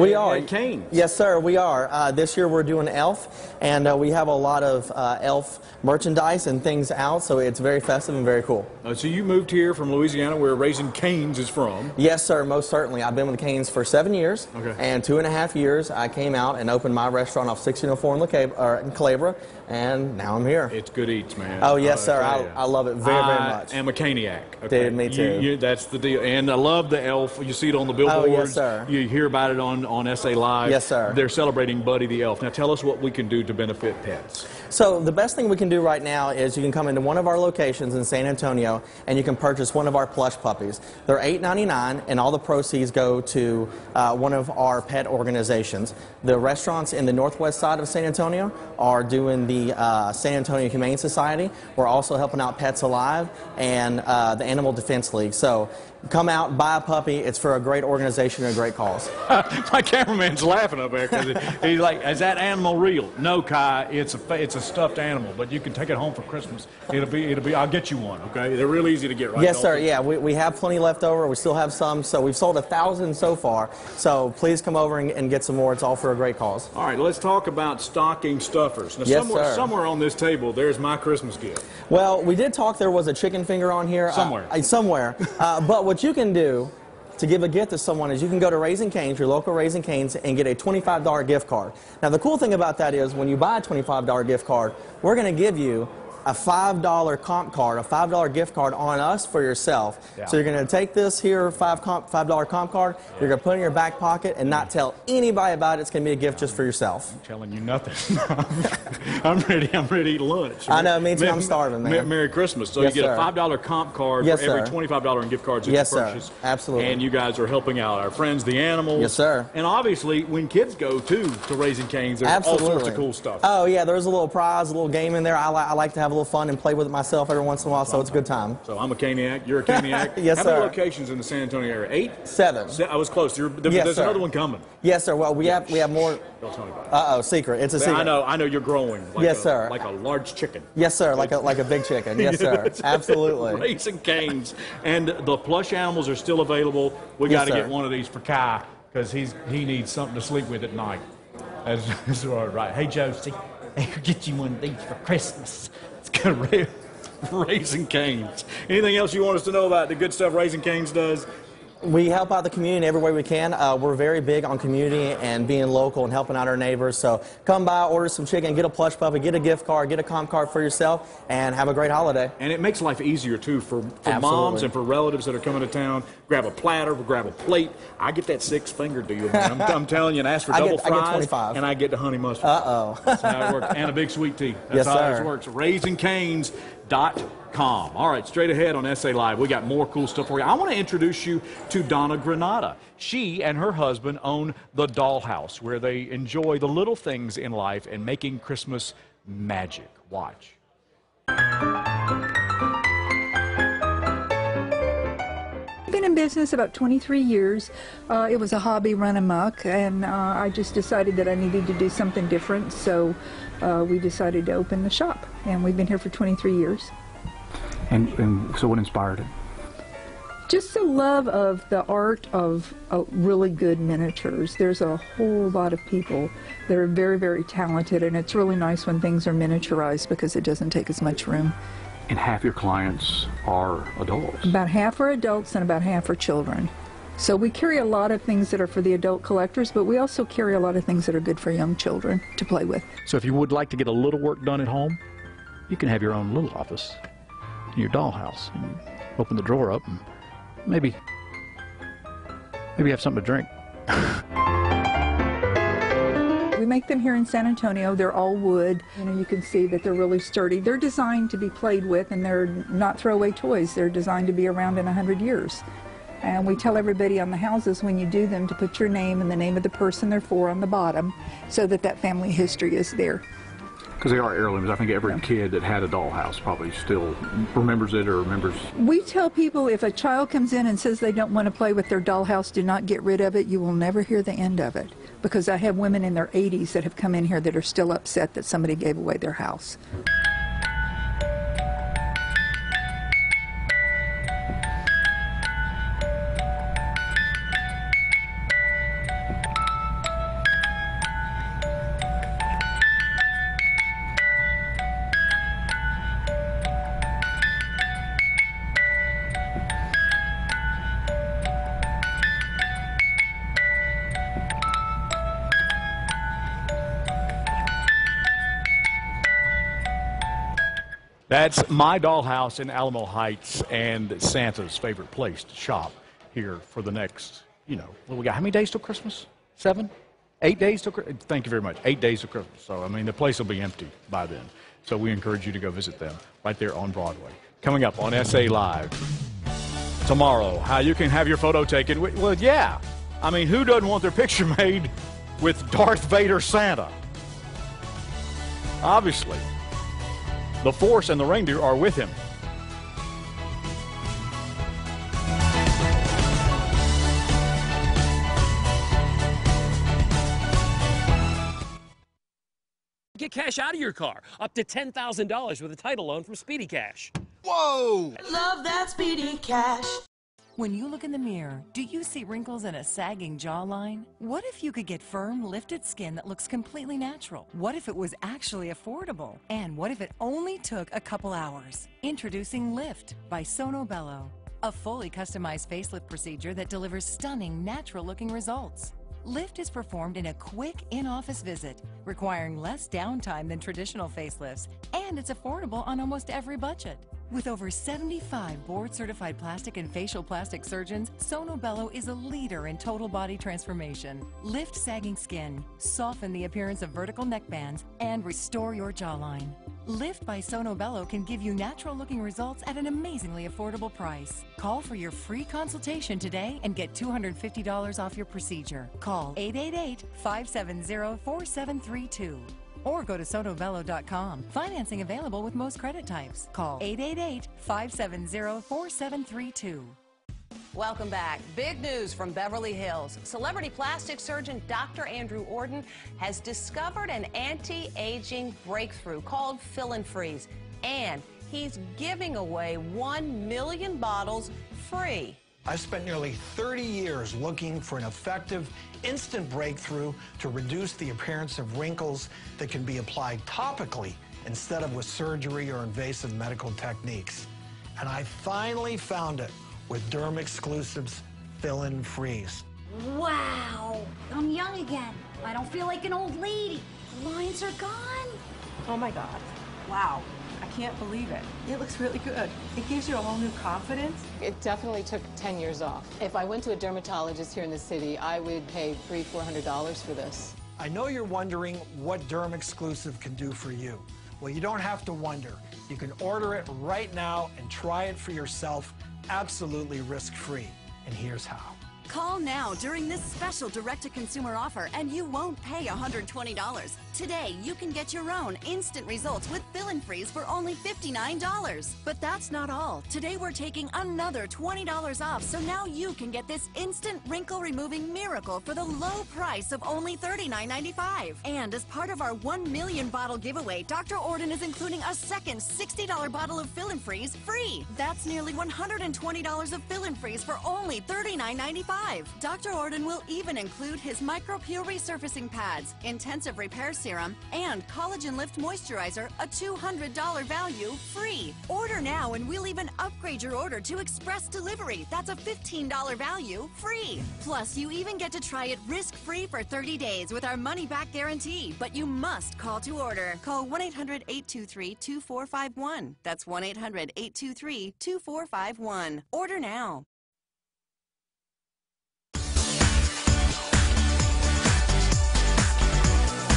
Speaker 1: Cane's.
Speaker 26: Yes, sir, we are. This year we're doing Elf, and we have a lot of Elf merchandise and things out, so it's very festive and very cool.
Speaker 1: So you moved here from Louisiana, where Raising Cane's is from.
Speaker 26: Yes, sir, most certainly. I've been with Cane's for 7 years, and 2.5 years I came out and opened my restaurant off 1604 in Culebra, and now I'm here.
Speaker 1: It's good eats, man.
Speaker 26: Oh, yes, sir. I love it very, very much.
Speaker 1: I am a Caniac.
Speaker 26: Dude, me too.
Speaker 1: That's the deal. And I love the Elf. You see it on the billboards.
Speaker 26: Oh, yes, sir.
Speaker 1: You hear about it on SA Live.
Speaker 26: Yes, sir.
Speaker 1: They're celebrating Buddy the Elf. Now tell us what we can do to benefit pets.
Speaker 26: So the best thing we can do right now is you can come into one of our locations in San Antonio and you can purchase one of our plush puppies. They're $8.99 and all the proceeds go to one of our pet organizations. The restaurants in the northwest side of San Antonio are doing the San Antonio Humane Society. We're also helping out Pets Alive and the Animal Defense League. So come out, buy a puppy. It's for a great organization and a great cause.
Speaker 1: My cameraman's laughing up there because he's like, "Is that animal real?" No, Kai, it's a stuffed animal, but you can take it home for Christmas. It'll be. I'll get you one. Okay, they're real easy to get. Right?
Speaker 26: Yes, sir. Yeah, we have plenty left over. We still have some, so we've sold 1,000 so far. So please come over and get some more. It's all for a great cause.
Speaker 1: All right, let's talk about stocking stuffers. Now,
Speaker 26: yes, sir.
Speaker 1: Somewhere on this table, there's my Christmas gift.
Speaker 26: Well, we did talk. There was a chicken finger on here. Somewhere. But what you can do to give a gift to someone is you can go to Raising Cane's, your local Raising Cane's, and get a $25 gift card. Now, the cool thing about that is when you buy a $25 gift card, we're going to give you a $5 comp card, a $5 gift card on us for yourself. Yeah. So you're going to take this here $5 comp card, you're going to put it in your back pocket and not tell anybody about it. It's going to be a gift just for yourself.
Speaker 1: I'm telling you nothing. I'm ready to eat lunch.
Speaker 26: I know, me too. I'm starving, man.
Speaker 1: Merry Christmas. So you get a $5 comp card for every $25 in gift cards that you purchase.
Speaker 26: Sir. Absolutely.
Speaker 1: And you guys are helping out our friends, the animals.
Speaker 26: Yes, sir.
Speaker 1: And obviously, when kids go to Raising Cane's, there's all sorts of cool stuff.
Speaker 26: Oh, yeah, there's a little prize, a little game in there. I like to have a little fun and play with it myself every once in a while, so it's a good time.
Speaker 1: So I'm a Caniac, you're a Caniac.
Speaker 26: Yes,
Speaker 1: How
Speaker 26: sir.
Speaker 1: many locations in the San Antonio area? 8?
Speaker 26: 7.
Speaker 1: I was close. There's another one coming.
Speaker 26: Yes, sir. Well, we have more.
Speaker 1: Don't tell anybody.
Speaker 26: Uh-oh, secret. It's a secret.
Speaker 1: I know you're growing.
Speaker 26: Yes, sir.
Speaker 1: Like a large chicken.
Speaker 26: Yes, sir. Like a big chicken. Yes, sir. Absolutely.
Speaker 1: Raising Cane's. And the plush animals are still available. We got to get one of these for Kai because he needs something to sleep with at night. That's right. Hey, Josie, we'll get you one of these for Christmas. It's good. Raising Cane's. Anything else you want us to know about the good stuff Raising Cane's does?
Speaker 26: We help out the community in every way we can. We're very big on community and being local and helping out our neighbors. So come by, order some chicken, get a plush puppy, get a gift card, get a comp card for yourself, and have a great holiday.
Speaker 1: And it makes life easier, too, for moms and for relatives that are coming to town. Grab a platter, grab a plate. I get that 6-finger deal, man. I'm telling you, and ask for double fries.
Speaker 26: I get 25.
Speaker 1: And I get the honey mustard.
Speaker 26: Uh-oh.
Speaker 1: That's how it works. And a big sweet tea. That's how it works. RaisingCanes.com.
Speaker 4: SaNToNio.com. All right, straight ahead on SA Live, we got more cool stuff for you. I want to introduce you to Donna Granada. She and her husband own the Dollhouse, where they enjoy the little things in life and making Christmas magic. Watch.
Speaker 3: I've been in business about 23 years. It was a hobby run amok, and I just decided that I needed to do something different, so we decided to open the shop, and we've been here for 23 years.
Speaker 21: And so what inspired it?
Speaker 3: Just the love of the art of really good miniatures. There's a whole lot of people that are very, very talented, and it's really nice when things are miniaturized because it doesn't take as much room.
Speaker 21: And half your clients are adults.
Speaker 3: About half are adults and about half are children. So we carry a lot of things that are for the adult collectors, but we also carry a lot of things that are good for young children to play with.
Speaker 4: So if you would like to get a little work done at home, you can have your own little office in your dollhouse. And open the drawer up and maybe have something to drink.
Speaker 3: We make them here in San Antonio. They're all wood. You know, you can see that they're really sturdy. They're designed to be played with, and they're not throwaway toys. They're designed to be around in 100 years. And we tell everybody on the houses when you do them to put your name and the name of the person they're for on the bottom so that that family history is there.
Speaker 21: Because they are heirlooms. I think every kid that had a dollhouse probably still remembers it or remembers.
Speaker 3: We tell people if a child comes in and says they don't want to play with their dollhouse, do not get rid of it. You will never hear the end of it. Because I have women in their 80s that have come in here that are still upset that somebody gave away their house.
Speaker 4: That's My Dollhouse in Alamo Heights and Santa's favorite place to shop here for the next, what we got? How many days till Christmas? 7? 8 days till Christmas? Thank you very much. 8 days till Christmas. So, the place will be empty by then. So we encourage you to go visit them right there on Broadway. Coming up on SA Live tomorrow, how you can have your photo taken. Well, yeah. Who doesn't want their picture made with Darth Vader Santa? Obviously. The Force and the reindeer are with him.
Speaker 7: Get cash out of your car, up to $10,000 with a title loan from Speedy Cash.
Speaker 8: Whoa! Love that Speedy Cash.
Speaker 9: When you look in the mirror, do you see wrinkles and a sagging jawline? What if you could get firm, lifted skin that looks completely natural? What if it was actually affordable? And what if it only took a couple hours? Introducing Lift by Sono Bello, a fully customized facelift procedure that delivers stunning, natural-looking results. Lift is performed in a quick in-office visit, requiring less downtime than traditional facelifts, and it's affordable on almost every budget. With over 75 board-certified plastic and facial plastic surgeons, Sono Bello is a leader in total body transformation. Lift sagging skin, soften the appearance of vertical neckbands, and restore your jawline. Lift by Sono Bello can give you natural-looking results at an amazingly affordable price. Call for your free consultation today and get $250 off your procedure. Call 888-570-4732. Or go to sonobello.com. Financing available with most credit types. Call 888-570-4732.
Speaker 10: Welcome back. Big news from Beverly Hills. Celebrity plastic surgeon Dr. Andrew Orden has discovered an anti-aging breakthrough called Fill and Freeze. And he's giving away 1 million bottles free.
Speaker 12: I've spent nearly 30 years looking for an effective, instant breakthrough to reduce the appearance of wrinkles that can be applied topically instead of with surgery or invasive medical techniques. And I finally found it with Derm Exclusives Fill and Freeze.
Speaker 13: Wow, I'm young again. I don't feel like an old lady. The lines are gone.
Speaker 27: Oh my God, wow. I can't believe it. It looks really good. It gives you a whole new confidence.
Speaker 28: It definitely took 10 years off. If I went to a dermatologist here in the city, I would pay $300–400 for this.
Speaker 12: I know you're wondering what Derm Exclusive can do for you. Well, you don't have to wonder. You can order it right now and try it for yourself absolutely risk-free. And here's how.
Speaker 2: Call now during this special direct-to-consumer offer and you won't pay $120. Today, you can get your own instant results with Fill and Freeze for only $59. But that's not all. Today, we're taking another $20 off, so now you can get this instant wrinkle-removing miracle for the low price of only $39.95. And as part of our 1 million bottle giveaway, Dr. Orden is including a second $60 bottle of Fill and Freeze free. That's nearly $120 of Fill and Freeze for only $39.95. Dr. Orden will even include his MicroPure resurfacing pads, intensive repair serum, and Collagen Lift moisturizer, a $200 value, free. Order now and we'll even upgrade your order to express delivery. That's a $15 value, free. Plus, you even get to try it risk-free for 30 days with our money-back guarantee. But you must call to order. Call 1-800-823-2451. That's 1-800-823-2451. Order now.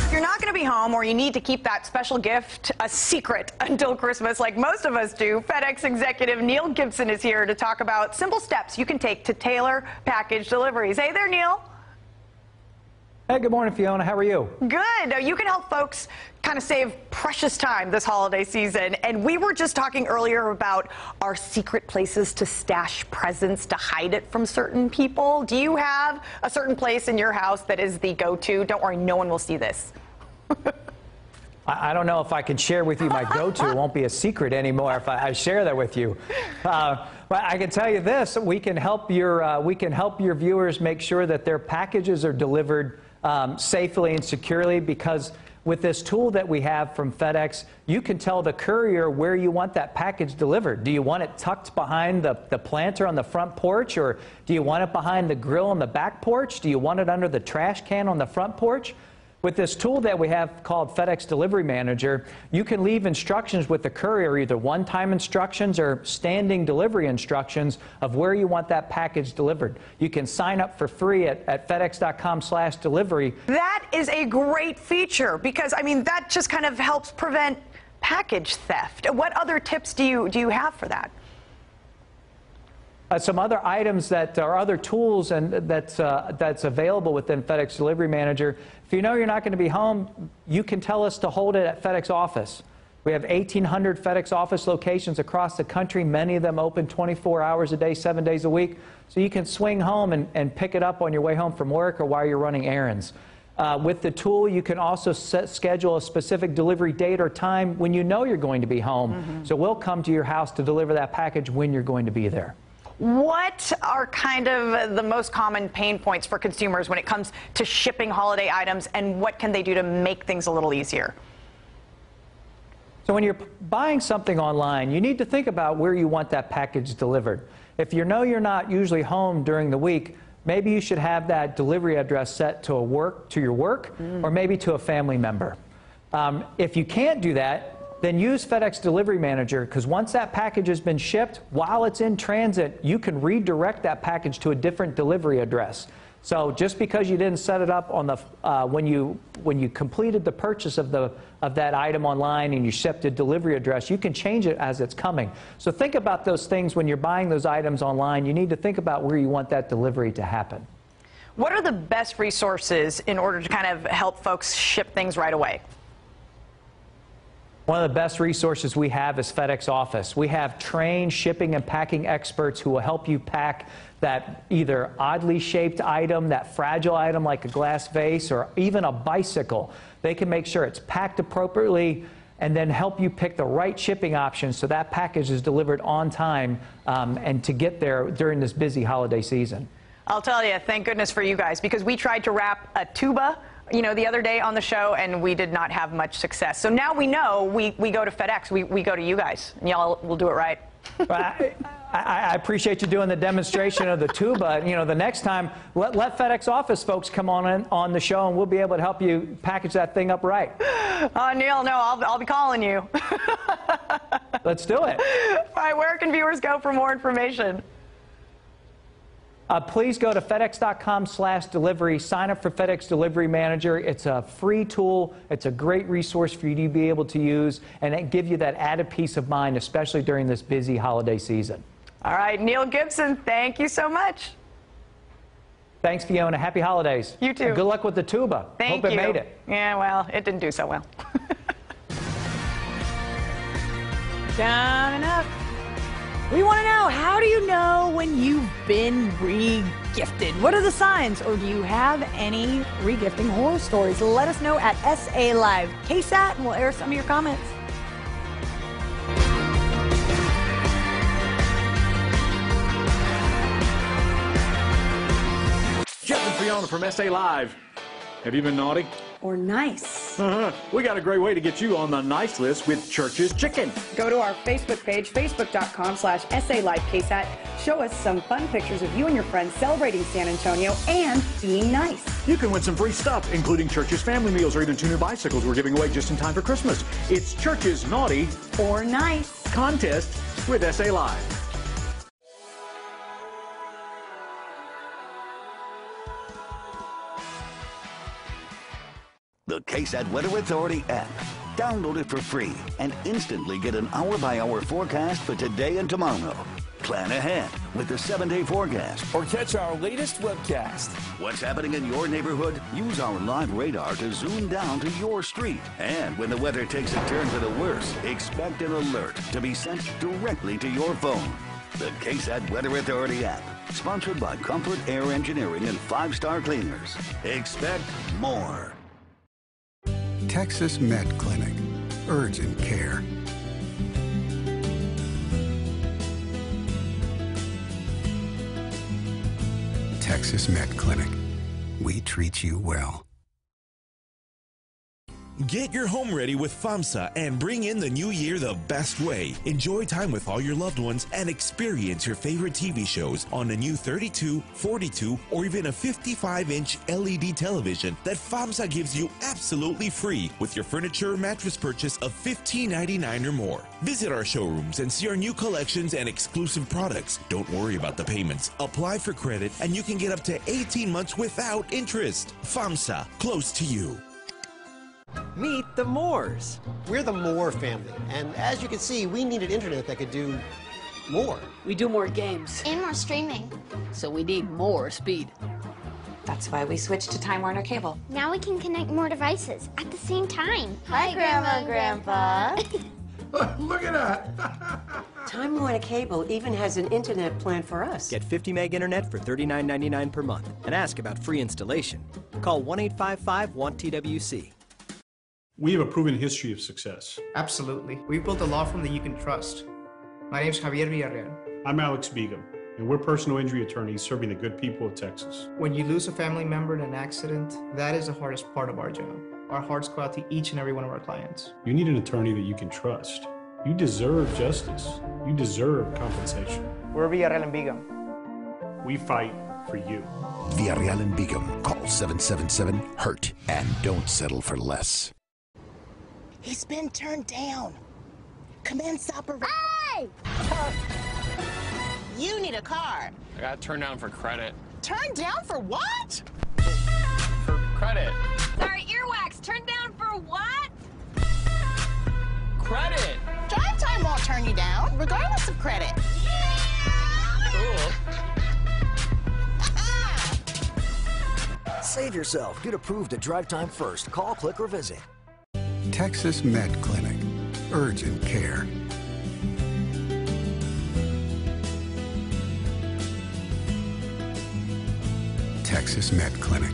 Speaker 5: If you're not going to be home or you need to keep that special gift a secret until Christmas, like most of us do, FedEx executive Neil Gibson is here to talk about simple steps you can take to tailor package deliveries. Hey there, Neil.
Speaker 6: Hey, good morning, Fiona. How are you?
Speaker 5: Good. You can help folks kind of save precious time this holiday season. And we were just talking earlier about our secret places to stash presents, to hide it from certain people. Do you have a certain place in your house that is the go-to? Don't worry, no one will see this.
Speaker 6: I don't know if I can share with you my go-to. It won't be a secret anymore if I share that with you. But I can tell you this: we can help your viewers make sure that their packages are delivered safely and securely, because with this tool that we have from FedEx, you can tell the courier where you want that package delivered. Do you want it tucked behind the planter on the front porch, or do you want it behind the grill on the back porch? Do you want it under the trash can on the front porch? With this tool that we have called FedEx Delivery Manager, you can leave instructions with the courier, either one-time instructions or standing delivery instructions of where you want that package delivered. You can sign up for free at fedex.com/delivery.
Speaker 5: That is a great feature, because, I mean, that just kind of helps prevent package theft. What other tips do you have for that?
Speaker 6: Some other items that are other tools and that's available within FedEx Delivery Manager. If you know you're not going to be home, you can tell us to hold it at FedEx Office. We have 1,800 FedEx Office locations across the country, many of them open 24 hours a day, 7 days a week. So you can swing home and pick it up on your way home from work or while you're running errands. With the tool, you can also schedule a specific delivery date or time when you know you're going to be home. So we'll come to your house to deliver that package when you're going to be there.
Speaker 5: What are kind of the most common pain points for consumers when it comes to shipping holiday items, and what can they do to make things a little easier?
Speaker 6: So when you're buying something online, you need to think about where you want that package delivered. If you know you're not usually home during the week, maybe you should have that delivery address set to your work, or maybe to a family member. If you can't do that, then use FedEx Delivery Manager, because once that package has been shipped, while it's in transit, you can redirect that package to a different delivery address. So just because you didn't set it up on the when you completed the purchase of that item online and you shipped a delivery address, you can change it as it's coming. So think about those things when you're buying those items online. You need to think about where you want that delivery to happen.
Speaker 5: What are the best resources in order to kind of help folks ship things right away?
Speaker 6: One of the best resources we have is FedEx Office. We have trained shipping and packing experts who will help you pack that either oddly shaped item, that fragile item like a glass vase, or even a bicycle. They can make sure it's packed appropriately and then help you pick the right shipping options so that package is delivered on time and to get there during this busy holiday season.
Speaker 5: I'll tell you, thank goodness for you guys, because we tried to wrap a tuba, you know, the other day on the show, and we did not have much success. So now we know we go to FedEx, we go to you guys, and y'all will do it right.
Speaker 6: I appreciate you doing the demonstration of the tuba. You know, the next time, let FedEx Office folks come on the show, and we'll be able to help you package that thing up right.
Speaker 5: Neil, no, I'll be calling you.
Speaker 6: Let's do it.
Speaker 5: All right, where can viewers go for more information?
Speaker 6: Please go to FedEx.com/delivery. Sign up for FedEx Delivery Manager. It's a free tool. It's a great resource for you to be able to use, and it give you that added peace of mind, especially during this busy holiday season.
Speaker 5: All right, Neil Gibson, thank you so much.
Speaker 6: Thanks, Fiona. Happy holidays.
Speaker 5: You too.
Speaker 6: And good luck with the tuba.
Speaker 5: Thank
Speaker 6: Hope
Speaker 5: you.
Speaker 6: it made it.
Speaker 5: Yeah, well, it didn't do so well. Coming up, we want to know, how do you know when you've been re-gifted? What are the signs? Or do you have any re-gifting horror stories? Let us know at SA Live KSAT, and we'll air some of your comments.
Speaker 4: Jeff and Fiona from SA Live. Have you been naughty?
Speaker 5: Or nice?
Speaker 4: We got a great way to get you on the nice list with Church's Chicken.
Speaker 5: Go to our Facebook page, facebook.com/SALiveKSAT. Show us some fun pictures of you and your friends celebrating San Antonio and being nice.
Speaker 4: You can win some free stuff, including Church's family meals or even 2 new bicycles we're giving away just in time for Christmas. It's Church's Naughty
Speaker 5: or Nice
Speaker 4: contest with SA Live.
Speaker 14: The KSAT Weather Authority app. Download it for free and instantly get an hour-by-hour forecast for today and tomorrow. Plan ahead with the 7-day forecast.
Speaker 15: Or catch our latest webcast.
Speaker 14: What's happening in your neighborhood? Use our live radar to zoom down to your street. And when the weather takes a turn for the worse, expect an alert to be sent directly to your phone. The KSAT Weather Authority app. Sponsored by Comfort Air Engineering and 5-Star Cleaners. Expect more.
Speaker 16: Texas Med Clinic. Urgent care. Texas Med Clinic. We treat you well.
Speaker 17: Get your home ready with FAMSA and bring in the new year the best way. Enjoy time with all your loved ones and experience your favorite TV shows on a new 32, 42, or even a 55-inch LED television that FAMSA gives you absolutely free with your furniture or mattress purchase of $15.99 or more. Visit our showrooms and see our new collections and exclusive products. Don't worry about the payments. Apply for credit and you can get up to 18 months without interest. FAMSA, close to you.
Speaker 18: Meet the Moores. We're the Moore family, and as you can see, we needed internet that could do more.
Speaker 19: We do more games.
Speaker 20: And more streaming.
Speaker 19: So we need more speed.
Speaker 20: That's why we switched to Time Warner Cable. Now we can connect more devices at the same time.
Speaker 19: Hi, Grandma and Grandpa. Look at that.
Speaker 20: Time Warner Cable even has an internet plan for us.
Speaker 18: Get 50 meg internet for $39.99 per month and ask about free installation. Call 1-855-WANT-TWC.
Speaker 21: We have a proven history of success.
Speaker 20: Absolutely. We've built a law firm that you can trust. My name is Javier Villarreal.
Speaker 21: I'm Alex Begum, and we're personal injury attorneys serving the good people of Texas.
Speaker 20: When you lose a family member in an accident, that is the hardest part of our job. Our hearts go out to each and every one of our clients.
Speaker 21: You need an attorney that you can trust. You deserve justice. You deserve compensation.
Speaker 20: We're Villarreal and Begum.
Speaker 21: We fight for you.
Speaker 24: Villarreal and Begum. Call 777-HURT and don't settle for less.
Speaker 29: He's been turned down. Commence operation.
Speaker 20: Hey!
Speaker 29: You need a car.
Speaker 30: I got turned down for credit.
Speaker 29: Turned down for what?
Speaker 30: For credit.
Speaker 11: Sorry, earwax. Turned down for what?
Speaker 30: Credit.
Speaker 29: Drive time won't turn you down, regardless of credit.
Speaker 30: Cool.
Speaker 31: Save yourself. Get approved at Drive Time First. Call, click, or visit.
Speaker 16: Texas Med Clinic. Urgent care. Texas Med Clinic.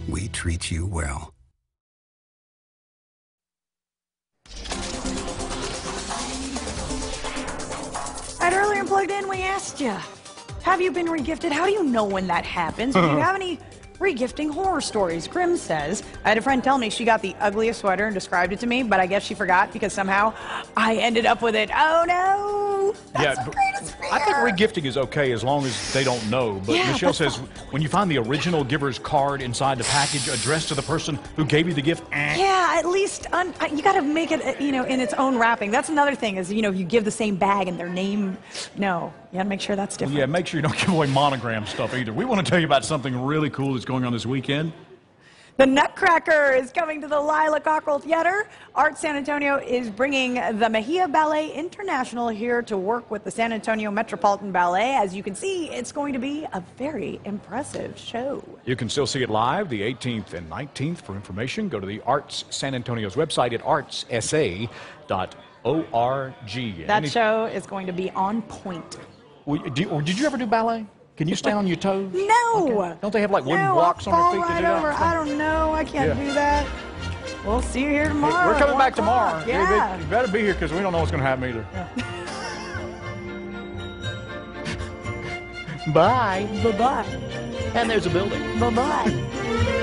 Speaker 16: We treat you well.
Speaker 5: Right, earlier in Plugged In, we asked you, have you been regifted? How do you know when that happens? Do you have any regifting horror stories? Grim says, I had a friend tell me she got the ugliest sweater and described it to me, but I guess she forgot because somehow I ended up with it. Oh no! That's the greatest fear.
Speaker 1: I think regifting is okay as long as they don't know. But
Speaker 5: Yeah,
Speaker 1: Michelle
Speaker 5: that's
Speaker 1: says when you find the original giver's card inside the package addressed to the person who gave you the gift,
Speaker 5: Yeah, at least you got to make it, in its own wrapping. That's another thing is, you give the same bag and their name. No, you got to make sure that's different.
Speaker 1: Yeah, make sure you don't give away monogram stuff either. We want to tell you about something really cool that's going on this weekend.
Speaker 5: The Nutcracker is coming to the Lila Cockrell Theater. Art San Antonio is bringing the Mejia Ballet International here to work with the San Antonio Metropolitan Ballet. As you can see, it's going to be a very impressive show.
Speaker 1: You can still see it live the 18th and 19th. For information, go to the Arts San Antonio's website at artssa.org.
Speaker 5: That show is going to be on point.
Speaker 1: Did you ever do ballet? Can you stand on your toes?
Speaker 5: No.
Speaker 1: Okay. Don't they have like wooden blocks on their feet to do that?
Speaker 5: I don't know. I can't do that. We'll see you here tomorrow.
Speaker 1: We're coming back tomorrow.
Speaker 5: Yeah.
Speaker 1: You better be here because we don't know what's going to happen either.
Speaker 5: Yeah.
Speaker 1: Bye.
Speaker 5: Bye-bye.
Speaker 1: And there's a building.
Speaker 5: Bye-bye.